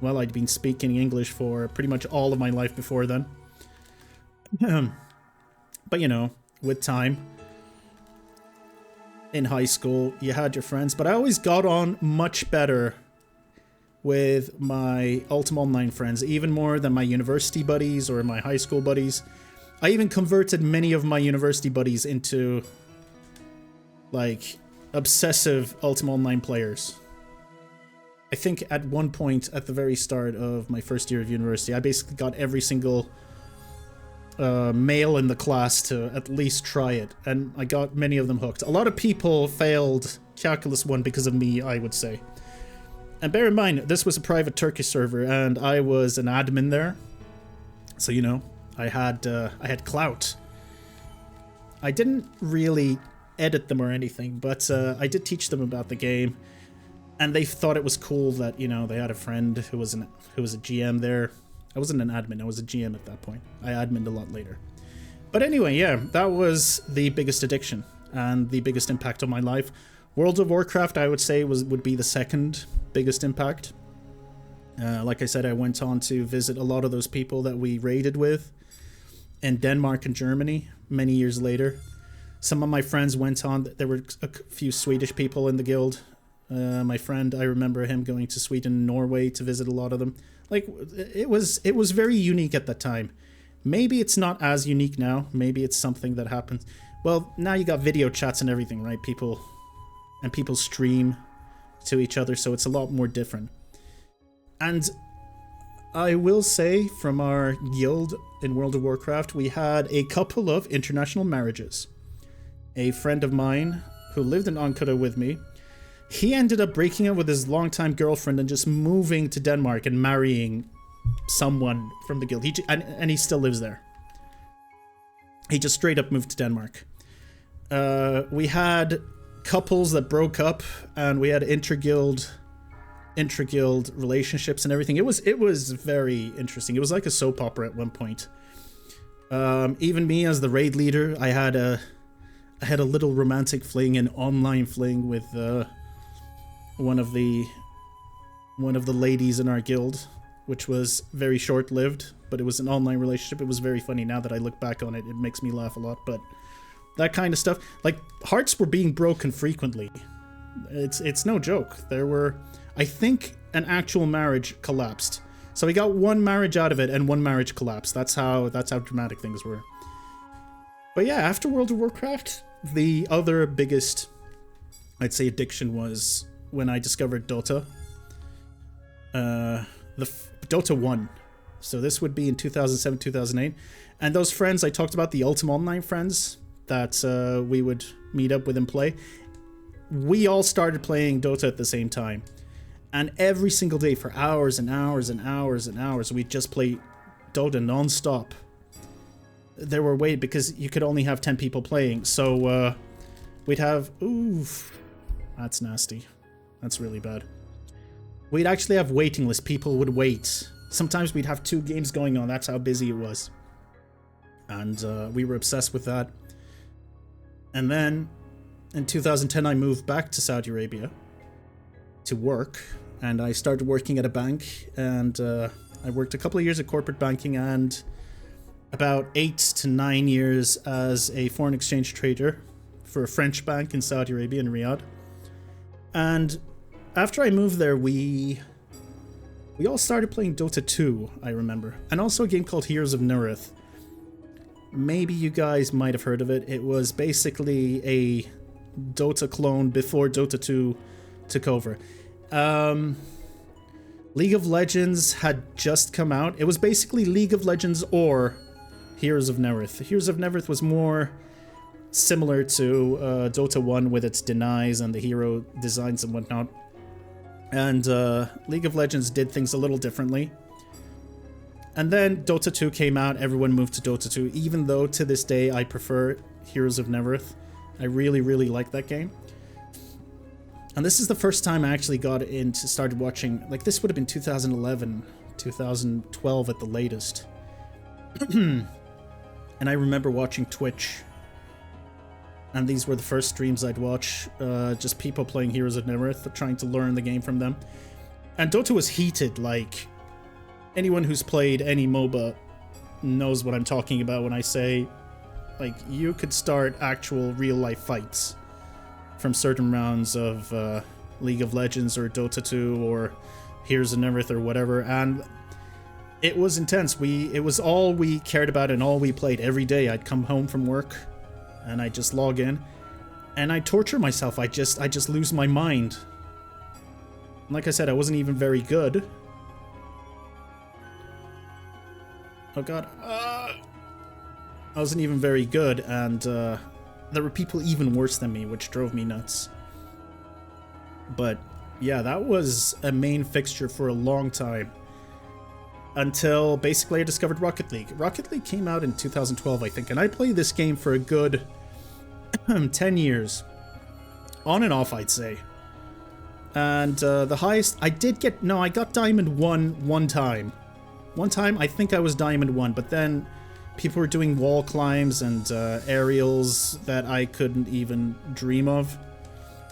well, I'd been speaking English for pretty much all of my life before then. But you know, with time, in high school, you had your friends, but I always got on much better with my Ultima Online friends, even more than my university buddies or my high school buddies. I even converted many of my university buddies into, like, obsessive Ultima Online players. I think at one point at the very start of my first year of university, I basically got every single male in the class to at least try it, and I got many of them hooked. A lot of people failed Calculus 1 because of me, I would say. And bear in mind, this was a private Turkish server, and I was an admin there. So, you know, I had clout. I didn't really edit them or anything, but I did teach them about the game, and they thought it was cool that, you know, they had a friend who was a GM there. I wasn't an admin, I was a GM at that point. I admined a lot later. But anyway, yeah, that was the biggest addiction and the biggest impact on my life. World of Warcraft, I would say, would be the second biggest impact. Like I said, I went on to visit a lot of those people that we raided with in Denmark and Germany many years later. Some of my friends went on. There were a few Swedish people in the guild. My friend, I remember him going to Sweden and Norway to visit a lot of them. Like, it was very unique at that time. Maybe it's not as unique now. Maybe it's something that happens. Well, now you got video chats and everything, right? People stream to each other, so it's a lot more different. And I will say, from our guild in World of Warcraft, we had a couple of international marriages. A friend of mine who lived in Ankara with me, he ended up breaking up with his longtime girlfriend and just moving to Denmark and marrying someone from the guild. And he still lives there. He just straight up moved to Denmark. We had couples that broke up, and we had intra-guild relationships and everything. It was very interesting. It was like a soap opera at one point. Even me as the raid leader, I had a little romantic fling, an online fling with one of the ladies in our guild, which was very short-lived, but it was an online relationship. It was very funny. Now that I look back on it, it makes me laugh a lot. But that kind of stuff, like, hearts were being broken frequently. It's no joke. There were, I think, an actual marriage collapsed. So we got one marriage out of it, and one marriage collapsed. That's how dramatic things were. But yeah, after World of Warcraft, the other biggest, I'd say, addiction was when I discovered Dota. Dota 1. So this would be in 2007, 2008. And those friends I talked about, the Ultima Online friends that we would meet up with and play, we all started playing Dota at the same time. And every single day for hours and hours and hours and hours, we'd just play Dota non-stop. There were ways, because you could only have 10 people playing. So we'd have... Oof. That's nasty. That's really bad. We'd actually have waiting lists. People would wait. Sometimes we'd have 2 games going on. That's how busy it was. And we were obsessed with that. And then in 2010, I moved back to Saudi Arabia to work. And I started working at a bank. And I worked a couple of years at corporate banking and about 8 to 9 years as a foreign exchange trader for a French bank in Saudi Arabia in Riyadh. And after I moved there, we all started playing Dota 2, I remember. And also a game called Heroes of Nerith. Maybe you guys might have heard of it. It was basically a Dota clone before Dota 2 took over. League of Legends had just come out. It was basically League of Legends or Heroes of Nerith. Heroes of Nerith was more similar to Dota 1 with its denies and the hero designs and whatnot. And League of Legends did things a little differently. And then Dota 2 came out, everyone moved to Dota 2, even though to this day I prefer Heroes of Nerith. I really, really like that game. And this is the first time I actually got into, started watching, like this would have been 2011, 2012 at the latest. And I remember watching Twitch. And these were the first streams I'd watch, just people playing Heroes of Nerith, trying to learn the game from them. And Dota was heated, like, anyone who's played any MOBA knows what I'm talking about when I say, like, you could start actual real-life fights from certain rounds of League of Legends or Dota 2 or Heroes of Nerith or whatever, and it was intense. It was all we cared about and all we played every day. I'd come home from work and I'd just log in and I'd torture myself. I just lose my mind. Like I said, I wasn't even very good. Oh god. I wasn't even very good, and there were people even worse than me, which drove me nuts. But yeah, that was a main fixture for a long time. Until basically I discovered Rocket League. Rocket League came out in 2012, I think, and I played this game for a good 10 years. On and off, I'd say. And the highest, I got Diamond 1 one time. One time, I think I was Diamond 1, but then people were doing wall climbs and aerials that I couldn't even dream of.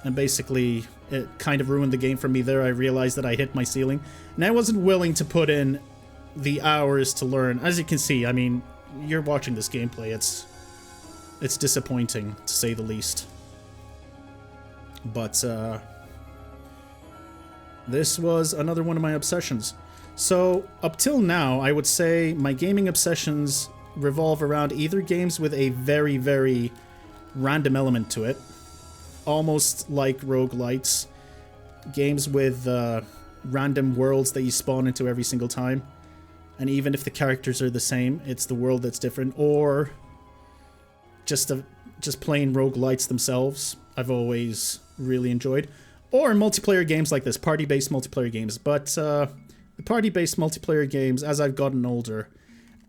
And basically, it kind of ruined the game for me there. I realized that I hit my ceiling. And I wasn't willing to put in the hours to learn. As you can see, I mean, you're watching this gameplay. It's disappointing, to say the least. But this was another one of my obsessions. So, up till now, I would say my gaming obsessions revolve around either games with a very, very random element to it, almost like roguelites, games with random worlds that you spawn into every single time, and even if the characters are the same, it's the world that's different, or just plain roguelites themselves, I've always really enjoyed, or multiplayer games like this, party-based multiplayer games, but the party-based multiplayer games, as I've gotten older,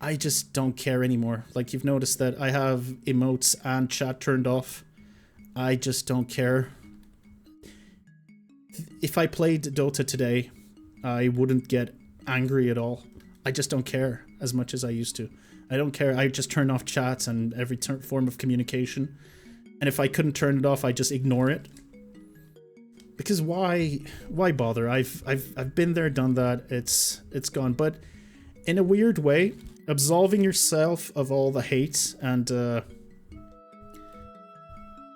I just don't care anymore. Like, you've noticed that I have emotes and chat turned off. I just don't care. If I played Dota today, I wouldn't get angry at all. I just don't care as much as I used to. I don't care. I just turn off chats and every form of communication. And if I couldn't turn it off, I just ignore it. Because why bother? I've been there, done that. It's gone. But in a weird way, absolving yourself of all the hate and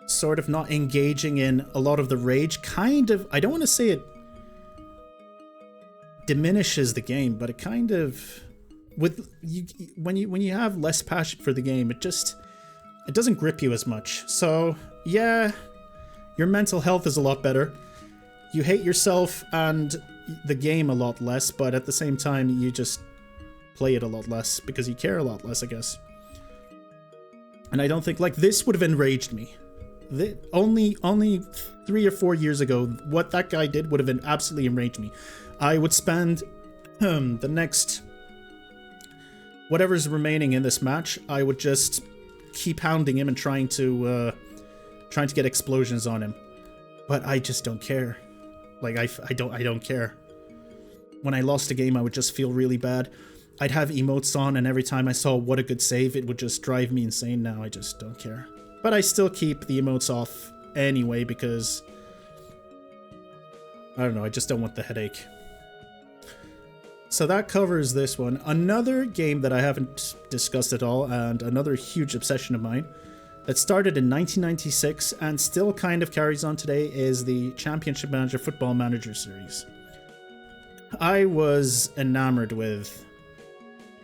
sort of not engaging in a lot of the rage kind of, I don't want to say it diminishes the game, but it kind of, when you have less passion for the game, it doesn't grip you as much. So yeah, your mental health is a lot better. You hate yourself and the game a lot less, but at the same time, you just play it a lot less because you care a lot less, I guess. And I don't think, like, this would have enraged me. Only 3 or 4 years ago, what that guy did would have been absolutely enraged me. I would spend the next whatever's remaining in this match, I would just keep hounding him and trying to get explosions on him. But I just don't care. Like I don't care. When I lost a game, I would just feel really bad. I'd have emotes on, and every time I saw what a good save, it would just drive me insane. Now I just don't care. But I still keep the emotes off anyway because I don't know, I just don't want the headache. So that covers this one. Another game that I haven't discussed at all, and another huge obsession of mine, that started in 1996 and still kind of carries on today, is the Championship Manager Football Manager series. I was enamored with...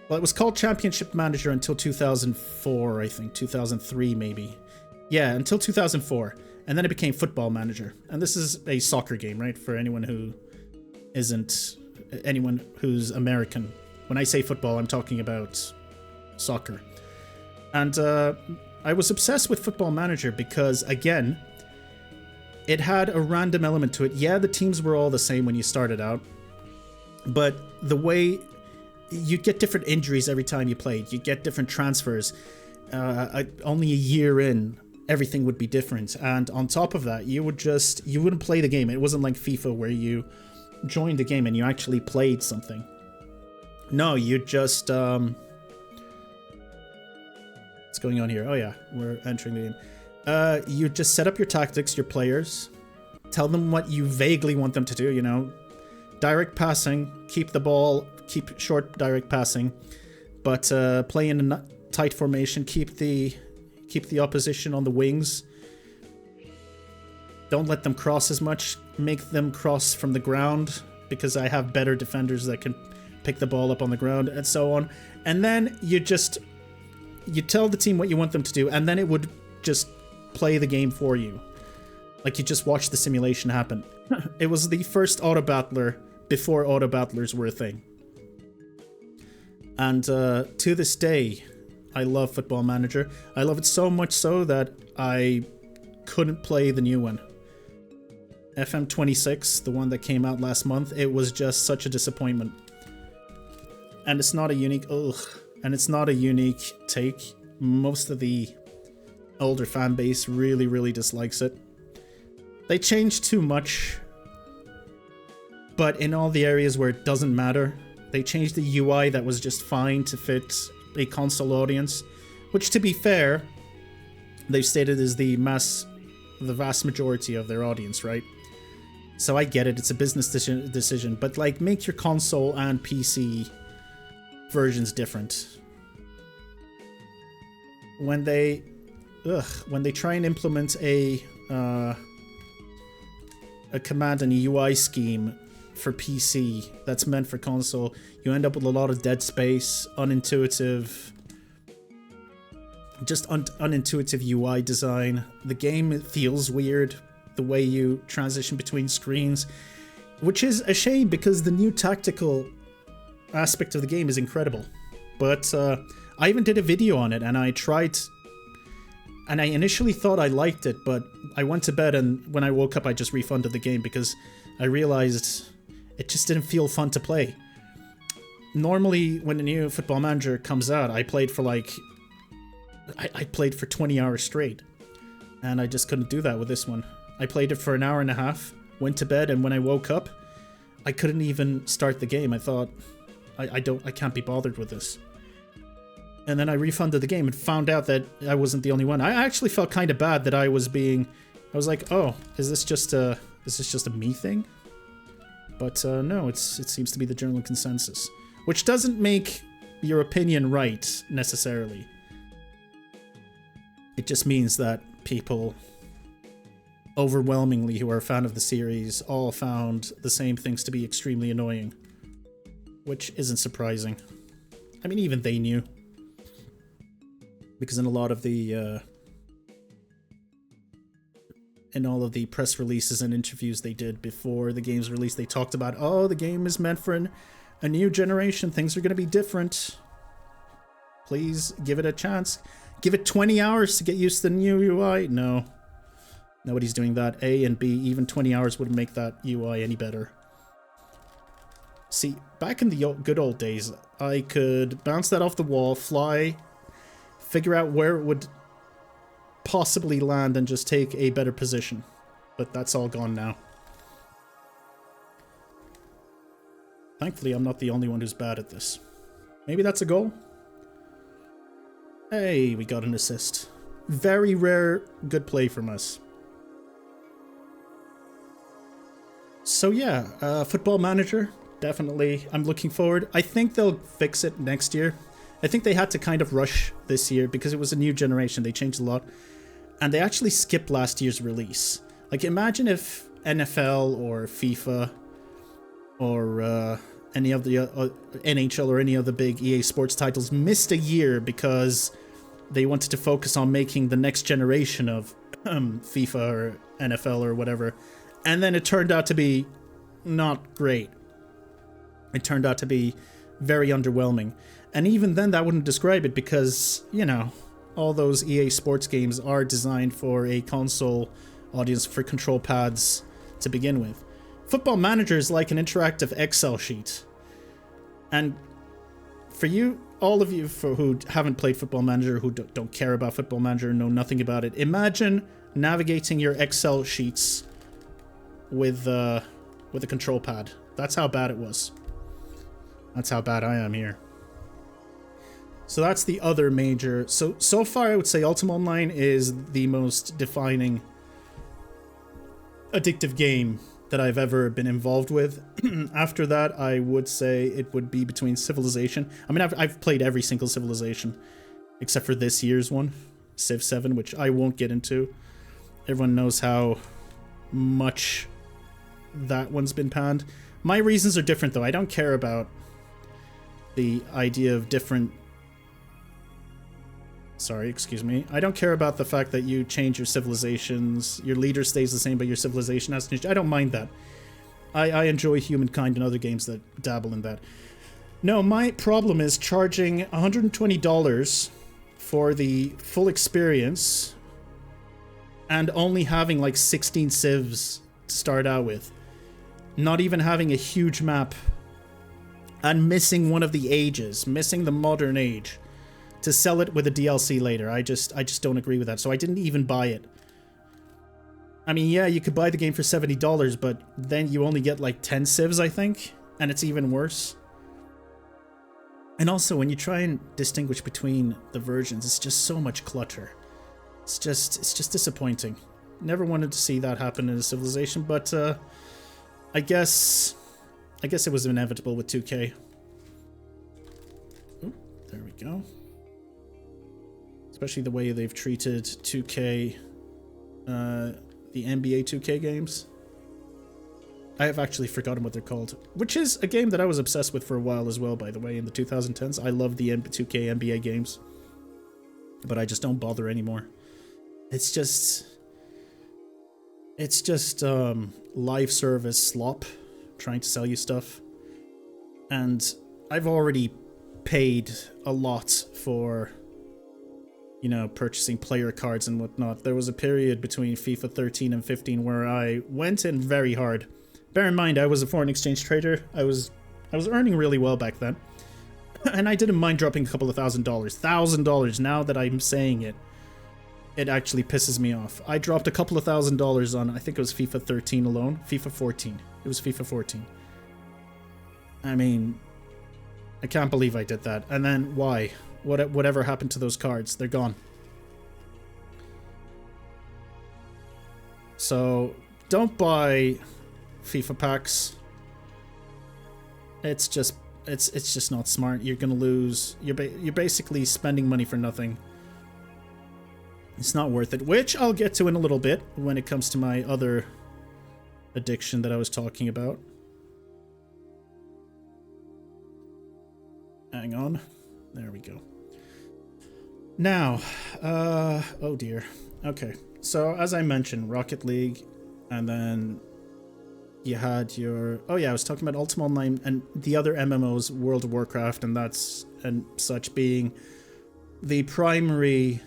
Well, it was called Championship Manager until 2004, I think. 2003, maybe. Yeah, until 2004. And then it became Football Manager. And this is a soccer game, right? For anyone who isn't... anyone who's American. When I say football, I'm talking about soccer. And I was obsessed with Football Manager because, again, it had a random element to it. Yeah, the teams were all the same when you started out, but the way you'd get different injuries every time you played, you'd get different transfers. Only a year in, everything would be different. And on top of that, you wouldn't play the game. It wasn't like FIFA where you joined the game and you actually played something. No, you just what's going on here? Oh yeah, we're entering the game. You just set up your tactics, your players, tell them what you vaguely want them to do, you know, direct passing, keep the ball, keep short direct passing, but play in a tight formation, keep the opposition on the wings. Don't let them cross as much. Make them cross from the ground because I have better defenders that can pick the ball up on the ground and so on. And then you tell the team what you want them to do, and then it would just play the game for you. Like you just watch the simulation happen. It was the first auto battler before auto battlers were a thing. And to this day, I love Football Manager. I love it so much so that I couldn't play the new one. FM26, the one that came out last month, it was just such a disappointment. And it's not a unique take. Most of the older fan base really, really dislikes it. They changed too much, but in all the areas where it doesn't matter, they changed the UI that was just fine to fit a console audience, which, to be fair, they've stated is the vast majority of their audience, right? So I get it, it's a business decision, but like make your console and PC versions different. When they try and implement a command and a UI scheme for PC that's meant for console, you end up with a lot of dead space, unintuitive UI design. The game feels weird, the way you transition between screens, which is a shame because the new tactical aspect of the game is incredible. But I even did a video on it, and I tried, and I initially thought I liked it, but I went to bed, and when I woke up I just refunded the game because I realized it just didn't feel fun to play. Normally when a new Football Manager comes out, I played for 20 hours straight, and I just couldn't do that with this one. I played it for an hour and a half, went to bed, and when I woke up, I couldn't even start the game. I thought, I can't be bothered with this. And then I refunded the game and found out that I wasn't the only one. I actually felt kind of bad that I was like, oh, is this just a me thing? But no, it seems to be the general consensus, which doesn't make your opinion right necessarily. It just means that people overwhelmingly who are a fan of the series all found the same things to be extremely annoying, which isn't surprising. I mean, even they knew, because in all of the press releases and interviews they did before the game's release, they talked about, oh, the game is meant for a new generation, things are going to be different, please give it a chance, give it 20 hours to get used to the new UI. No, Nobody's doing that. A and B, even 20 hours wouldn't make that UI any better. See, back in the good old days, I could bounce that off the wall, fly, figure out where it would possibly land, and just take a better position. But that's all gone now. Thankfully, I'm not the only one who's bad at this. Maybe that's a goal? Hey, we got an assist. Very rare good play from us. So yeah, Football Manager, definitely. I'm looking forward. I think they'll fix it next year. I think they had to kind of rush this year because it was a new generation. They changed a lot. And they actually skipped last year's release. Like, imagine if NFL or FIFA or any of the NHL or any of the big EA Sports titles missed a year because they wanted to focus on making the next generation of FIFA or NFL or whatever. And then it turned out to be not great. It turned out to be very underwhelming. And even then, that wouldn't describe it because, you know, all those EA Sports games are designed for a console audience, for control pads to begin with. Football Manager is like an interactive Excel sheet. And for you, all of you who haven't played Football Manager, who don't care about Football Manager, know nothing about it, imagine navigating your Excel sheets with a control pad. That's how bad it was. That's how bad I am here. So that's the other major. So far, I would say Ultima Online is the most defining addictive game that I've ever been involved with. After that, I would say it would be between Civilization. I mean, I've played every single Civilization except for this year's one, Civ 7, which I won't get into. Everyone knows how much that one's been panned. My reasons are different, though. I don't care about the idea of different... Sorry, excuse me. I don't care about the fact that you change your civilizations. Your leader stays the same, but your civilization has changed. I don't mind that. I enjoy Humankind and other games that dabble in that. No, my problem is charging $120 for the full experience and only having like 16 civs to start out with. Not even having a huge map and missing one of the ages, missing the modern age, to sell it with a DLC later. I just don't agree with that. So I didn't even buy it. I mean, yeah, you could buy the game for $70, but then you only get like 10 civs, I think, and it's even worse. And also, when you try and distinguish between the versions, it's just so much clutter. It's just disappointing. Never wanted to see that happen in a Civilization, but I guess it was inevitable with 2K. Ooh, there we go. Especially the way they've treated 2K, the NBA 2K games. I have actually forgotten what they're called, which is a game that I was obsessed with for a while as well, by the way, in the 2010s. I love the 2K NBA games, but I just don't bother anymore. It's just live service slop trying to sell you stuff. And I've already paid a lot for, you know, purchasing player cards and whatnot. There was a period between FIFA 13 and 15 where I went in very hard. Bear in mind, I was a foreign exchange trader. I was earning really well back then. And I didn't mind dropping a couple of $1,000. Now that I'm saying it, it actually pisses me off. I dropped a couple of $1,000 on, I think it was FIFA 13 alone. FIFA 14. It was FIFA 14. I mean, I can't believe I did that. And then why? Whatever happened to those cards? They're gone. So don't buy FIFA packs. It's just not smart. You're gonna lose. You're basically spending money for nothing. It's not worth it. Which I'll get to in a little bit when it comes to my other addiction that I was talking about. Hang on. There we go. Now, oh dear. Okay, so as I mentioned, Rocket League, and then you had your... Oh yeah, I was talking about Ultima Online and the other MMOs, World of Warcraft, and such being the primary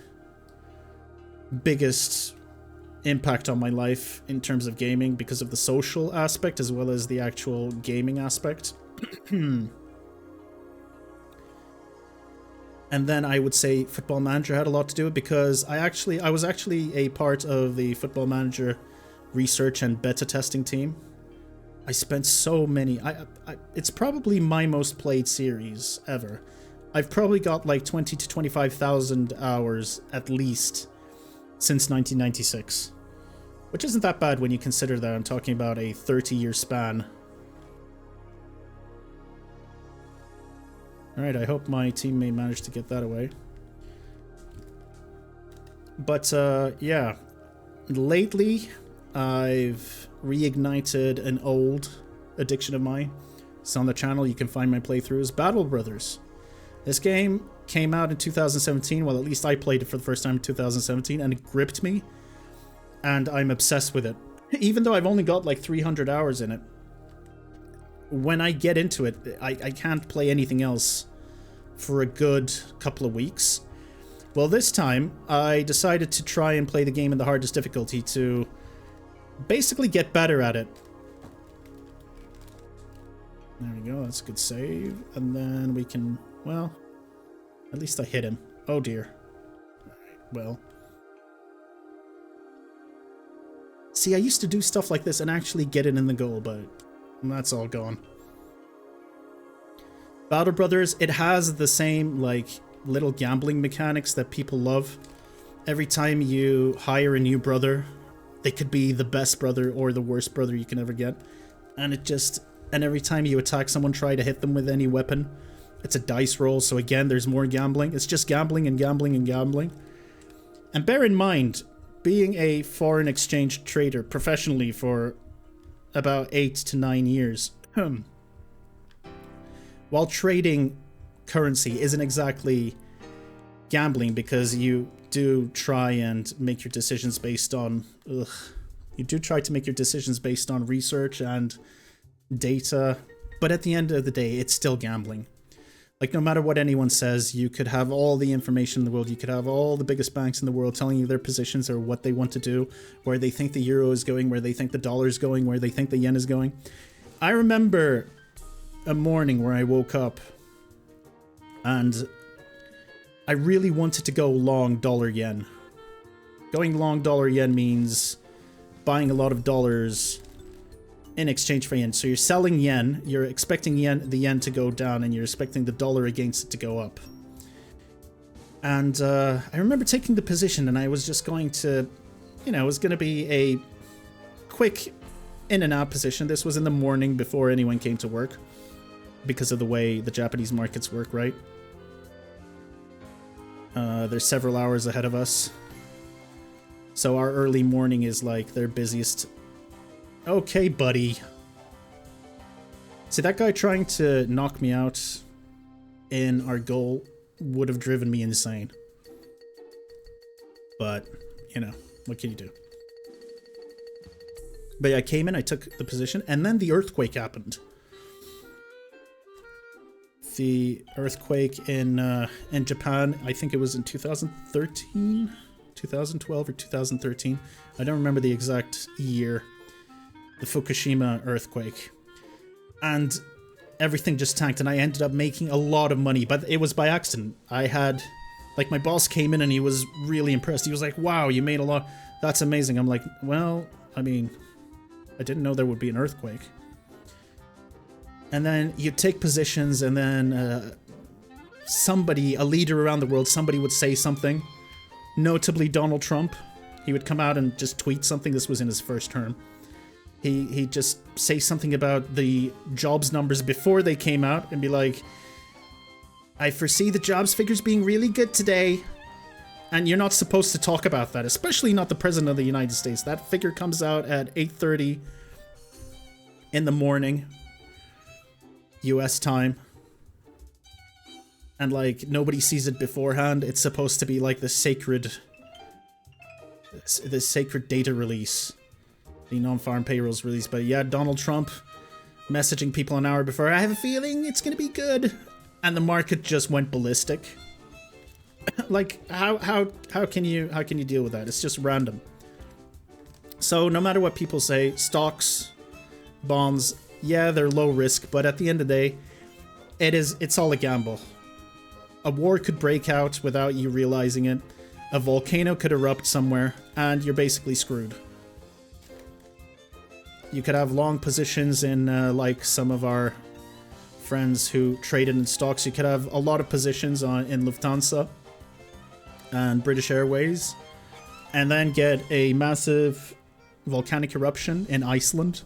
biggest impact on my life in terms of gaming because of the social aspect as well as the actual gaming aspect. And then I would say Football Manager had a lot to do with it, because I was actually a part of the Football Manager research and beta testing team. I spent so many... it's probably my most played series ever. I've probably got like 20 to 25,000 hours at least since 1996. Which isn't that bad when you consider that I'm talking about a 30-year span. Alright, I hope my teammate managed to get that away. But, yeah. Lately, I've reignited an old addiction of mine. It's on the channel, you can find my playthroughs. Battle Brothers. This game came out in 2017, well, at least I played it for the first time in 2017, and it gripped me. And I'm obsessed with it. Even though I've only got like 300 hours in it. When I get into it, I can't play anything else for a good couple of weeks. Well, this time, I decided to try and play the game in the hardest difficulty to basically get better at it. There we go, that's a good save. And then we can, well, at least I hit him. Oh dear. Alright, well. See, I used to do stuff like this and actually get it in the goal, but that's all gone. Battle Brothers, it has the same, like, little gambling mechanics that people love. Every time you hire a new brother, they could be the best brother or the worst brother you can ever get. And and every time you attack someone, try to hit them with any weapon, it's a dice roll, so again, there's more gambling. It's just gambling and gambling and gambling. And bear in mind, being a foreign exchange trader professionally for about 8 to 9 years, while trading currency isn't exactly gambling, because you do try and make your decisions based on... you do try to make your decisions based on research and data, but at the end of the day, it's still gambling. Like, no matter what anyone says, you could have all the information in the world, you could have all the biggest banks in the world telling you their positions or what they want to do, where they think the euro is going, where they think the dollar is going, where they think the yen is going. I remember a morning where I woke up and I really wanted to go long dollar yen. Going long dollar yen means buying a lot of dollars in exchange for yen. So you're selling yen, you're expecting the yen to go down, and you're expecting the dollar against it to go up. And I remember taking the position, and I was just going to, you know, it was going to be a quick in and out position. This was in the morning before anyone came to work, because of the way the Japanese markets work, right? There's several hours ahead of us. So our early morning is like their busiest. Okay, buddy. See, that guy trying to knock me out in our goal would have driven me insane. But, you know, what can you do? But yeah, I came in, I took the position, and then the earthquake happened. The earthquake in Japan, I think it was in 2013, 2012 or 2013. I don't remember the exact year. The Fukushima earthquake. And everything just tanked, and I ended up making a lot of money, but it was by accident. I had, like, my boss came in and he was really impressed. He was like, wow, you made a lot. That's amazing. I'm like, well, I mean, I didn't know there would be an earthquake. And then you take positions, and then somebody, a leader around the world, somebody would say something. Notably Donald Trump. He would come out and just tweet something. This was in his first term. He'd just say something about the jobs numbers before they came out and be like, I foresee the jobs figures being really good today. And you're not supposed to talk about that, especially not the President of the United States. That figure comes out at 8:30 in the morning, US time. And, like, nobody sees it beforehand. It's supposed to be like the sacred data release. The non-farm payrolls release. But yeah, Donald Trump messaging people an hour before, I have a feeling it's gonna be good. And the market just went ballistic. Like, how can you deal with that? It's just random. So no matter what people say, stocks, bonds, yeah, they're low risk, but at the end of the day, it's all a gamble. A war could break out without you realizing it. A volcano could erupt somewhere, and you're basically screwed. You could have long positions in, like some of our friends who traded in stocks. You could have a lot of positions in Lufthansa and British Airways, and then get a massive volcanic eruption in Iceland,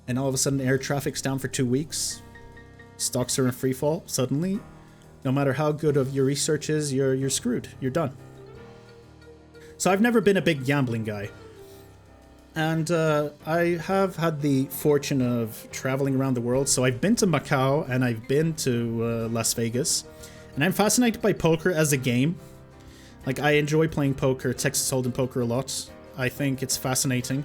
and all of a sudden air traffic's down for 2 weeks. Stocks are in free fall. Suddenly, no matter how good of your research is, you're screwed. You're done. So I've never been a big gambling guy. And I have had the fortune of traveling around the world. So I've been to Macau and I've been to Las Vegas. And I'm fascinated by poker as a game. Like, I enjoy playing poker, Texas Hold'em poker a lot. I think it's fascinating,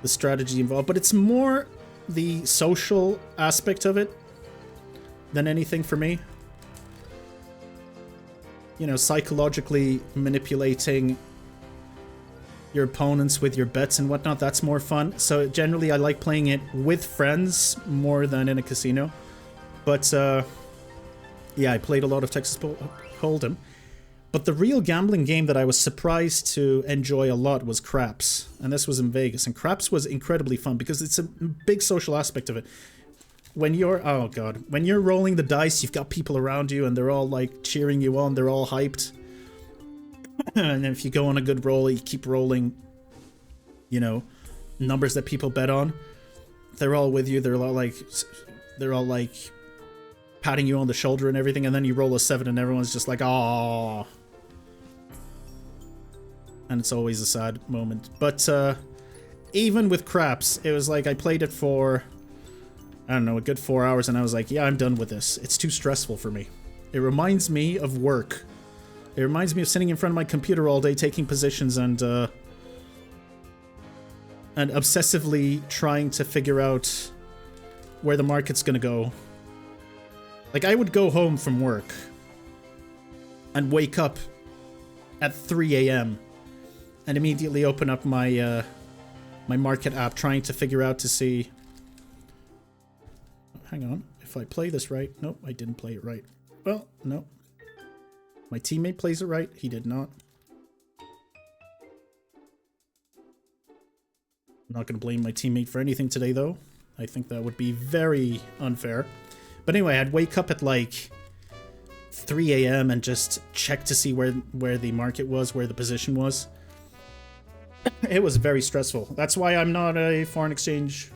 the strategy involved. But it's more the social aspect of it than anything for me. You know, psychologically manipulating your opponents with your bets and whatnot, that's more fun. So generally I like playing it with friends more than in a casino. But yeah, I played a lot of Texas Hold'em. But the real gambling game that I was surprised to enjoy a lot was craps. And this was in Vegas. And craps was incredibly fun because it's a big social aspect of it. When you're, oh god, when you're rolling the dice, you've got people around you and they're all like cheering you on, they're all hyped. And if you go on a good roll, you keep rolling, you know, numbers that people bet on. They're all with you. They're all like patting you on the shoulder and everything. And then you roll a 7 and everyone's just like, "Aww." And it's always a sad moment. But even with craps, it was like I played it for, I don't know, a good 4 hours, and I was like, yeah, I'm done with this. It's too stressful for me. It reminds me of work. It reminds me of sitting in front of my computer all day, taking positions and obsessively trying to figure out where the market's gonna go. Like, I would go home from work and wake up at 3 a.m. and immediately open up my my market app, trying to figure out to see. Hang on, if I play this right. Nope, I didn't play it right. Well, no. My teammate plays it right. He did not. I'm not going to blame my teammate for anything today, though. I think that would be very unfair. But anyway, I'd wake up at like 3 a.m. and just check to see where the market was, where the position was. It was very stressful. That's why I'm not a foreign exchange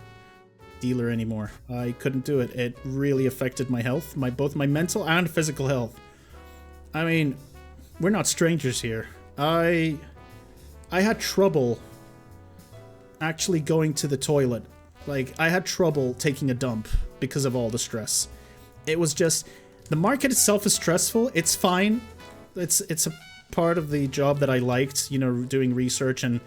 dealer anymore. I couldn't do it. It really affected my health, both my mental and physical health. I mean, we're not strangers here. I had trouble actually going to the toilet. Like, I had trouble taking a dump because of all the stress. It was just, the market itself is stressful. It's fine. It's a part of the job that I liked, you know, doing research and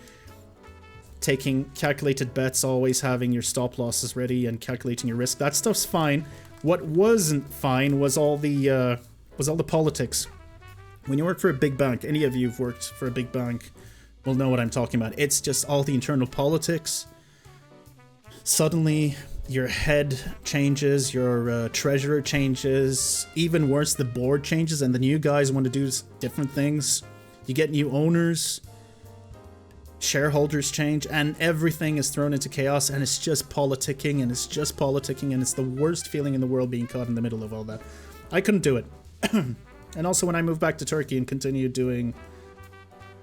taking calculated bets, always having your stop losses ready and calculating your risk. That stuff's fine. What wasn't fine was all the politics. When you work for a big bank, any of you who've worked for a big bank will know what I'm talking about. It's just all the internal politics. Suddenly, your head changes, your treasurer changes, even worse, the board changes, and the new guys want to do different things. You get new owners, shareholders change, and everything is thrown into chaos, and it's just politicking, and it's just politicking, and it's the worst feeling in the world being caught in the middle of all that. I couldn't do it. And also when I moved back to Turkey and continued doing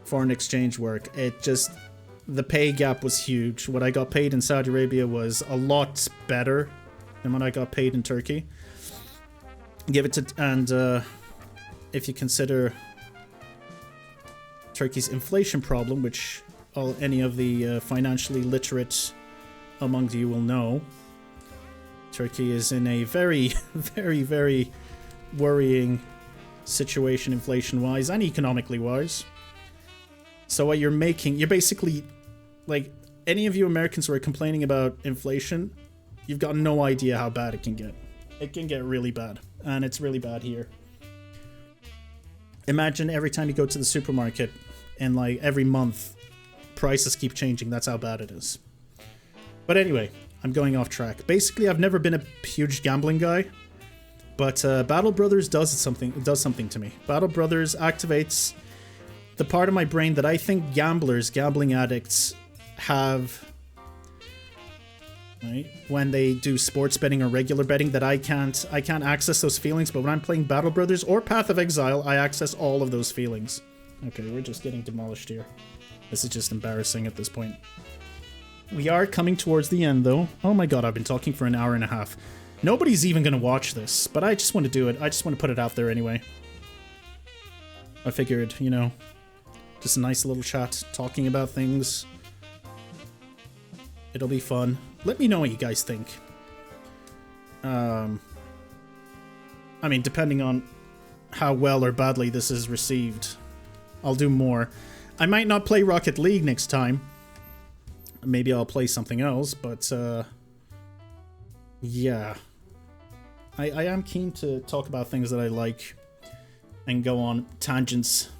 foreign exchange work, it just, the pay gap was huge. What I got paid in Saudi Arabia was a lot better than what I got paid in Turkey. And if you consider Turkey's inflation problem, which any of the financially literate among you will know, Turkey is in a very, very, very worrying situation inflation-wise and economically-wise. So what you're making, you're basically, like, any of you Americans who are complaining about inflation, you've got no idea how bad it can get. It can get really bad, and it's really bad here. Imagine every time you go to the supermarket, and like every month, prices keep changing. That's how bad it is. But anyway, I'm going off track. Basically, I've never been a huge gambling guy, but Battle Brothers does something to me. Battle Brothers activates the part of my brain that I think gambling addicts have, right? When they do sports betting or regular betting, that I can't access those feelings, but when I'm playing Battle Brothers or Path of Exile, I access all of those feelings. Okay, we're just getting demolished here. This is just embarrassing at this point. We are coming towards the end, though. Oh my god, I've been talking for an hour and a half. Nobody's even going to watch this, but I just want to do it. I just want to put it out there anyway. I figured, you know, just a nice little chat, talking about things. It'll be fun. Let me know what you guys think. I mean, depending on how well or badly this is received, I'll do more. I might not play Rocket League next time. Maybe I'll play something else, but yeah. I am keen to talk about things that I like and go on tangents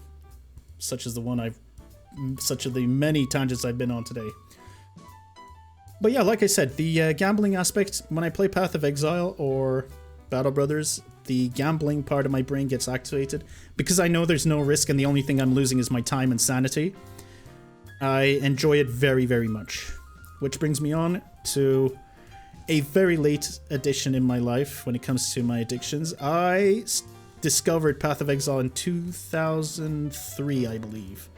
such as the many tangents I've been on today. But yeah, like I said, the gambling aspect, when I play Path of Exile or Battle Brothers, the gambling part of my brain gets activated because I know there's no risk and the only thing I'm losing is my time and sanity. I enjoy it very, very much. Which brings me on to a very late addition in my life when it comes to my addictions. I discovered Path of Exile in 2003, I believe.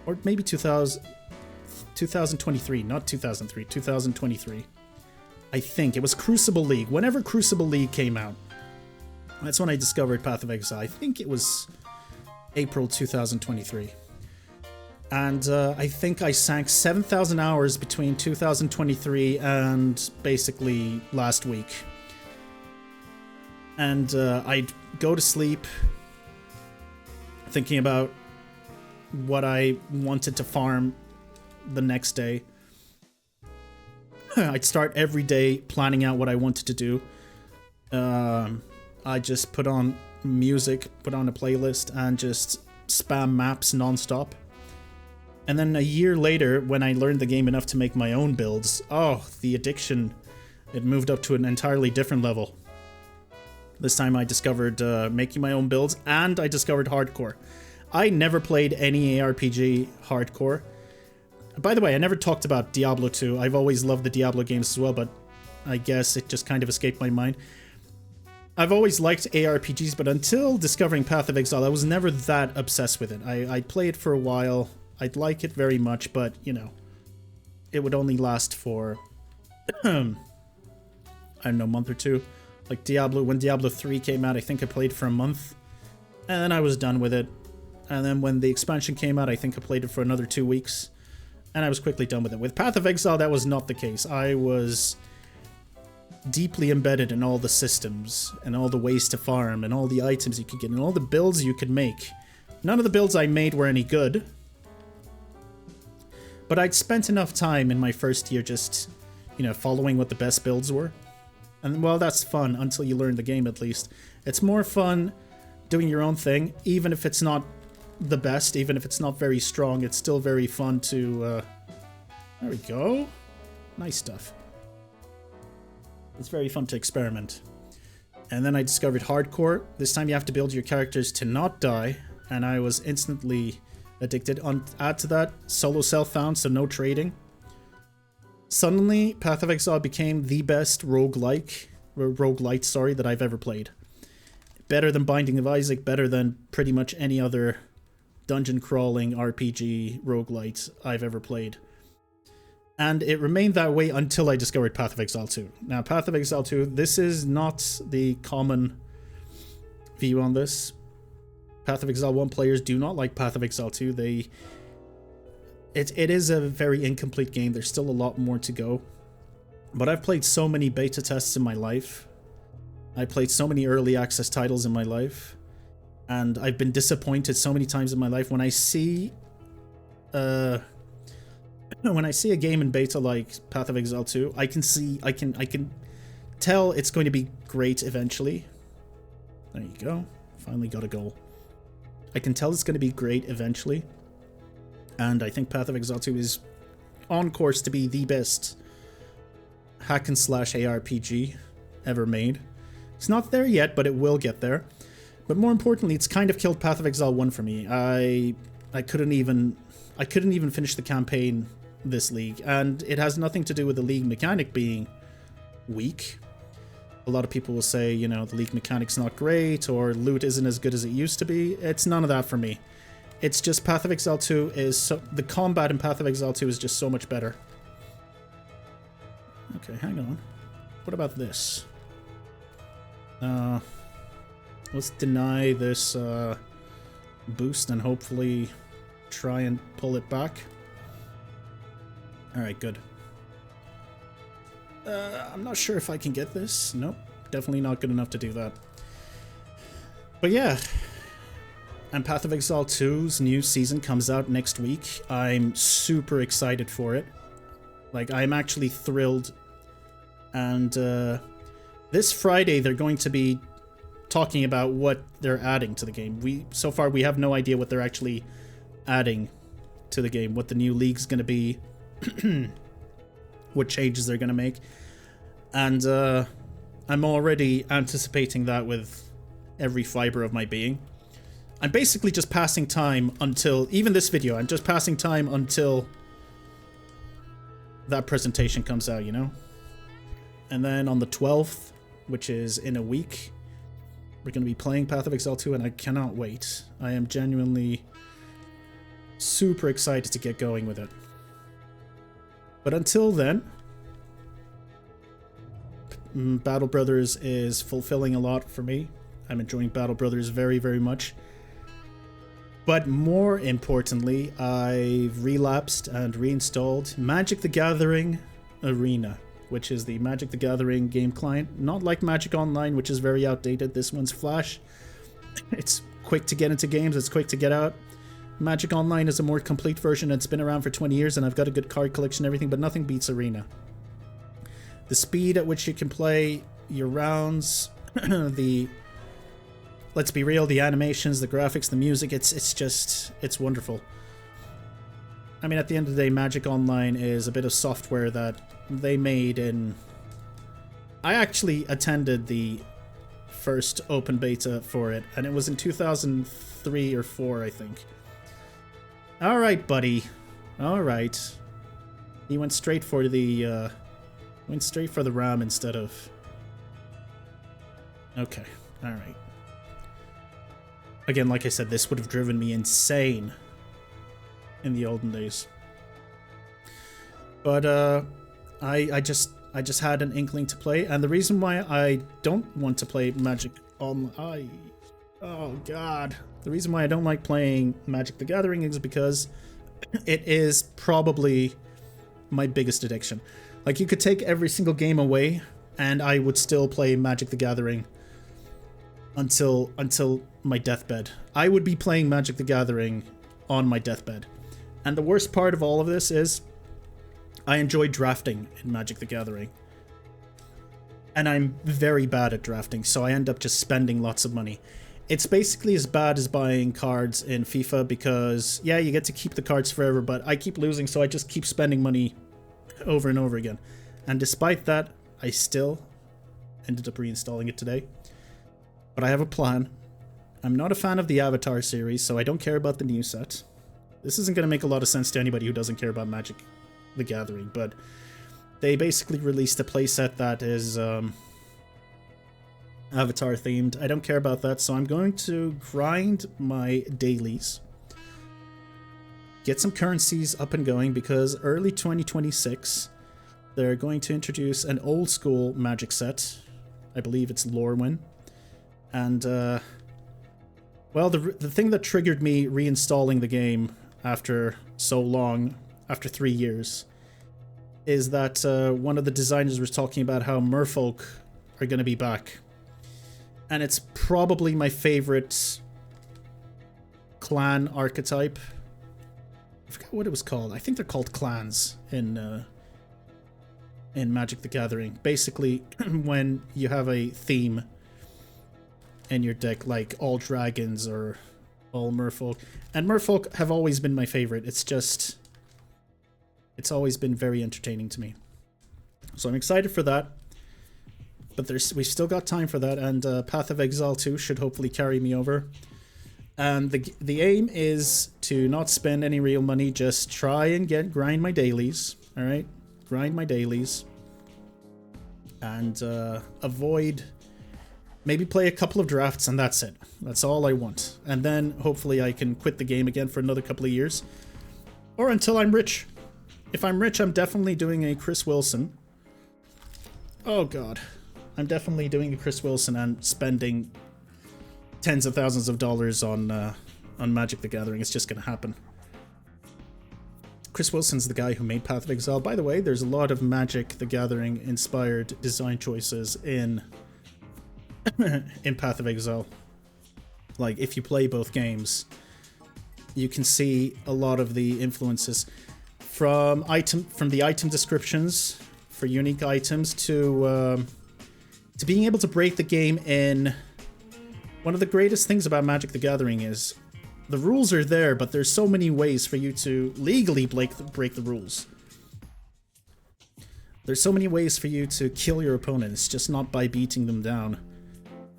Or maybe 2023, not 2003, 2023. I think it was Crucible League. Whenever Crucible League came out, that's when I discovered Path of Exile. I think it was April 2023. And I think I sank 7,000 hours between 2023 and basically last week. And I'd go to sleep thinking about what I wanted to farm the next day. I'd start every day planning out what I wanted to do. I just put on music, put on a playlist, and just spam maps nonstop. And then a year later, when I learned the game enough to make my own builds, oh, the addiction, it moved up to an entirely different level. This time I discovered making my own builds, and I discovered hardcore. I never played any ARPG hardcore. By the way, I never talked about Diablo 2. I've always loved the Diablo games as well, but I guess it just kind of escaped my mind. I've always liked ARPGs, but until discovering Path of Exile, I was never that obsessed with it. I'd play it for a while. I'd like it very much, but, you know, it would only last for, I don't know, a month or two. Like when Diablo 3 came out, I think I played for a month, and then I was done with it. And then when the expansion came out, I think I played it for another 2 weeks, and I was quickly done with it. With Path of Exile, that was not the case. I was deeply embedded in all the systems, and all the ways to farm, and all the items you could get, and all the builds you could make. None of the builds I made were any good, but I'd spent enough time in my first year just, you know, following what the best builds were. And, well, that's fun until you learn the game, at least. It's more fun doing your own thing, even if it's not the best, even if it's not very strong. It's still very fun to, there we go. Nice stuff. It's very fun to experiment. And then I discovered hardcore. This time you have to build your characters to not die, and I was instantly addicted. Add to that, solo self-found, so no trading. Suddenly, Path of Exile became the best roguelite that I've ever played. Better than Binding of Isaac, better than pretty much any other dungeon crawling RPG roguelite I've ever played. And it remained that way until I discovered Path of Exile 2. Now, Path of Exile 2, this is not the common view on this. Path of Exile 1 players do not like Path of Exile 2. It is a very incomplete game. There's still a lot more to go. But I've played so many beta tests in my life. I played so many early access titles in my life. And I've been disappointed so many times in my life when I see a game in beta like Path of Exile 2, I can tell it's going to be great eventually. There you go. Finally got a goal. I can tell it's going to be great eventually. And I think Path of Exile 2 is on course to be the best hack and slash ARPG ever made. It's not there yet, but it will get there. But more importantly, it's kind of killed Path of Exile 1 for me. I couldn't even finish the campaign this league, and it has nothing to do with the league mechanic being weak. A lot of people will say, you know, the league mechanic's not great, or loot isn't as good as it used to be. It's none of that for me. It's just Path of Exile 2 is so... the combat in Path of Exile 2 is just so much better. Okay, hang on. What about this? Let's deny this boost and hopefully try and pull it back. Alright, good. I'm not sure if I can get this. Nope, definitely not good enough to do that. But yeah, and Path of Exile 2's new season comes out next week. I'm super excited for it. Like, I'm actually thrilled. And this Friday, they're going to be talking about what they're adding to the game. So far, we have no idea what they're actually adding to the game, what the new league's going to be, what changes they're going to make. And I'm already anticipating that with every fiber of my being. I'm basically just passing time until, even this video, I'm just passing time until that presentation comes out, you know? And then on the 12th, which is in a week, we're going to be playing Path of Exile 2, and I cannot wait. I am genuinely super excited to get going with it. But until then, Battle Brothers is fulfilling a lot for me. I'm enjoying Battle Brothers very, very much. But more importantly, I've relapsed and reinstalled Magic the Gathering Arena, which is the Magic the Gathering game client. Not like Magic Online, which is very outdated. This one's Flash. It's quick to get into games, it's quick to get out. Magic Online is a more complete version. It's been around for 20 years and I've got a good card collection and everything, but nothing beats Arena. The speed at which you can play your rounds, let's be real, the animations, the graphics, the music, it's wonderful. I mean, at the end of the day, Magic Online is a bit of software that they made in... I actually attended the first open beta for it, and it was in 2003 or 4, I think. Alright, buddy. Alright. He went straight for the, RAM instead of... Okay. Alright. Again, like I said, this would have driven me insane in the olden days. But I just had an inkling to play, and the reason why I don't want to play Magic Online, oh god, the reason why I don't like playing Magic the Gathering is because it is probably my biggest addiction. Like, you could take every single game away, and I would still play Magic the Gathering until my deathbed. I would be playing Magic the Gathering on my deathbed. And the worst part of all of this is I enjoy drafting in Magic the Gathering. And I'm very bad at drafting, so I end up just spending lots of money. It's basically as bad as buying cards in FIFA because, yeah, you get to keep the cards forever, but I keep losing, so I just keep spending money over and over again. And despite that, I still ended up reinstalling it today. But I have a plan. I'm not a fan of the Avatar series, so I don't care about the new set. This isn't going to make a lot of sense to anybody who doesn't care about Magic the Gathering, but they basically released a playset that is Avatar themed. I don't care about that, so I'm going to grind my dailies, get some currencies up and going, because early 2026 they're going to introduce an old school Magic set. I believe it's Lorwyn. And well, the thing that triggered me reinstalling the game after so long, after 3 years, is that one of the designers was talking about how merfolk are going to be back. And it's probably my favorite clan archetype. I forgot what it was called. I think they're called clans in Magic the Gathering. Basically, when you have a theme in your deck, like all dragons or all merfolk. And merfolk have always been my favorite. It's just... it's always been very entertaining to me. So I'm excited for that. But we've still got time for that, and Path of Exile 2 should hopefully carry me over. And the aim is to not spend any real money, just try and grind my dailies, alright? Grind my dailies. And avoid... maybe play a couple of drafts, and that's it. That's all I want. And then, hopefully, I can quit the game again for another couple of years. Or until I'm rich. If I'm rich, I'm definitely doing a Chris Wilson. Oh, God. I'm definitely doing a Chris Wilson and spending tens of thousands of dollars on Magic the Gathering. It's just going to happen. Chris Wilson's the guy who made Path of Exile. By the way, there's a lot of Magic the Gathering inspired design choices in Path of Exile. Like, if you play both games, you can see a lot of the influences from the item descriptions for unique items to being able to break the game in. One of the greatest things about Magic the Gathering is the rules are there, but there's so many ways for you to legally break the rules. There's so many ways for you to kill your opponent. It's just not by beating them down.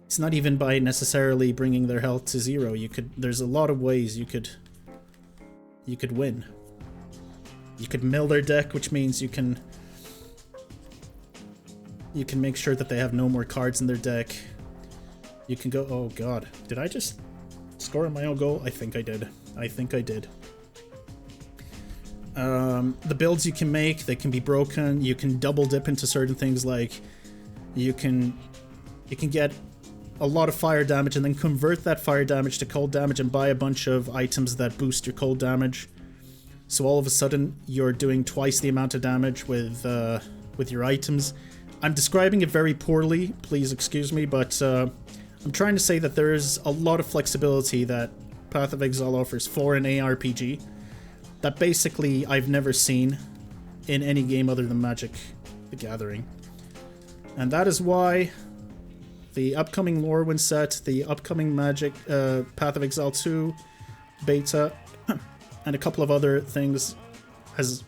It's not even by necessarily bringing their health to zero. There's a lot of ways you could win. You could mill their deck, which means you can make sure that they have no more cards in their deck. You can go... oh god, did I just score my own goal? I think I did. The builds you can make, they can be broken. You can double dip into certain things, like you can get a lot of fire damage and then convert that fire damage to cold damage and buy a bunch of items that boost your cold damage. So all of a sudden you're doing twice the amount of damage with your items. I'm describing it very poorly, please excuse me, but I'm trying to say that there is a lot of flexibility that Path of Exile offers for an ARPG that basically I've never seen in any game other than Magic the Gathering. And that is why the upcoming Lorwyn set, the upcoming Magic Path of Exile 2 beta, and a couple of other things has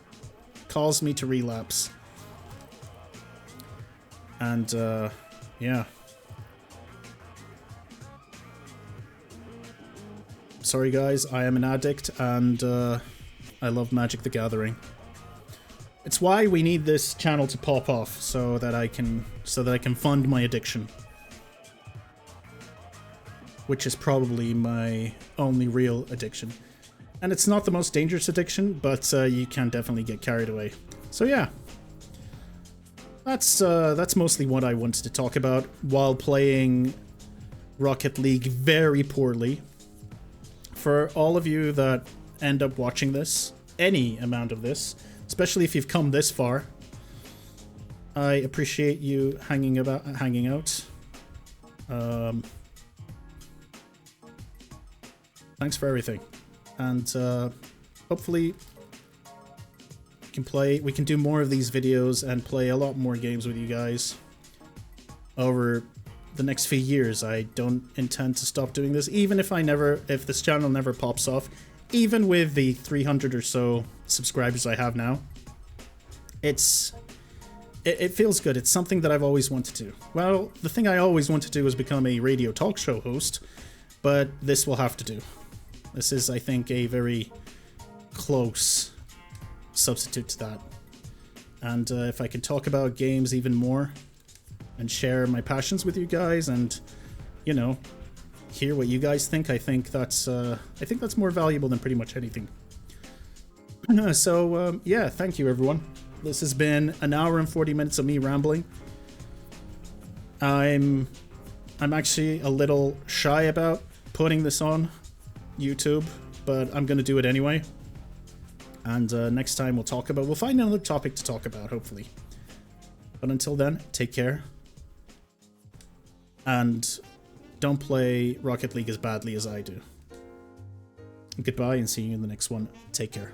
caused me to relapse. And, yeah. Sorry guys, I am an addict, and I love Magic the Gathering. It's why we need this channel to pop off, so that I can fund my addiction. Which is probably my only real addiction. And it's not the most dangerous addiction, but you can definitely get carried away. So yeah. That's mostly what I wanted to talk about while playing Rocket League very poorly. For all of you that end up watching this, any amount of this, especially if you've come this far, I appreciate you hanging out. Thanks for everything. And hopefully we can do more of these videos and play a lot more games with you guys over the next few years. I don't intend to stop doing this, even if this channel never pops off, even with the 300 or so subscribers I have now. It feels good. It's something that I've always wanted to do. Well, the thing I always wanted to do was become a radio talk show host, but this will have to do. This is, I think, a very close substitute to that. And if I can talk about games even more and share my passions with you guys and, you know, hear what you guys think, I think that's more valuable than pretty much anything. So, yeah, thank you, everyone. This has been an hour and 40 minutes of me rambling. I'm actually a little shy about putting this on YouTube, but I'm gonna do it anyway. And next time we'll find another topic to talk about, hopefully. But until then, take care. And don't play Rocket League as badly as I do. Goodbye and see you in the next one. Take care.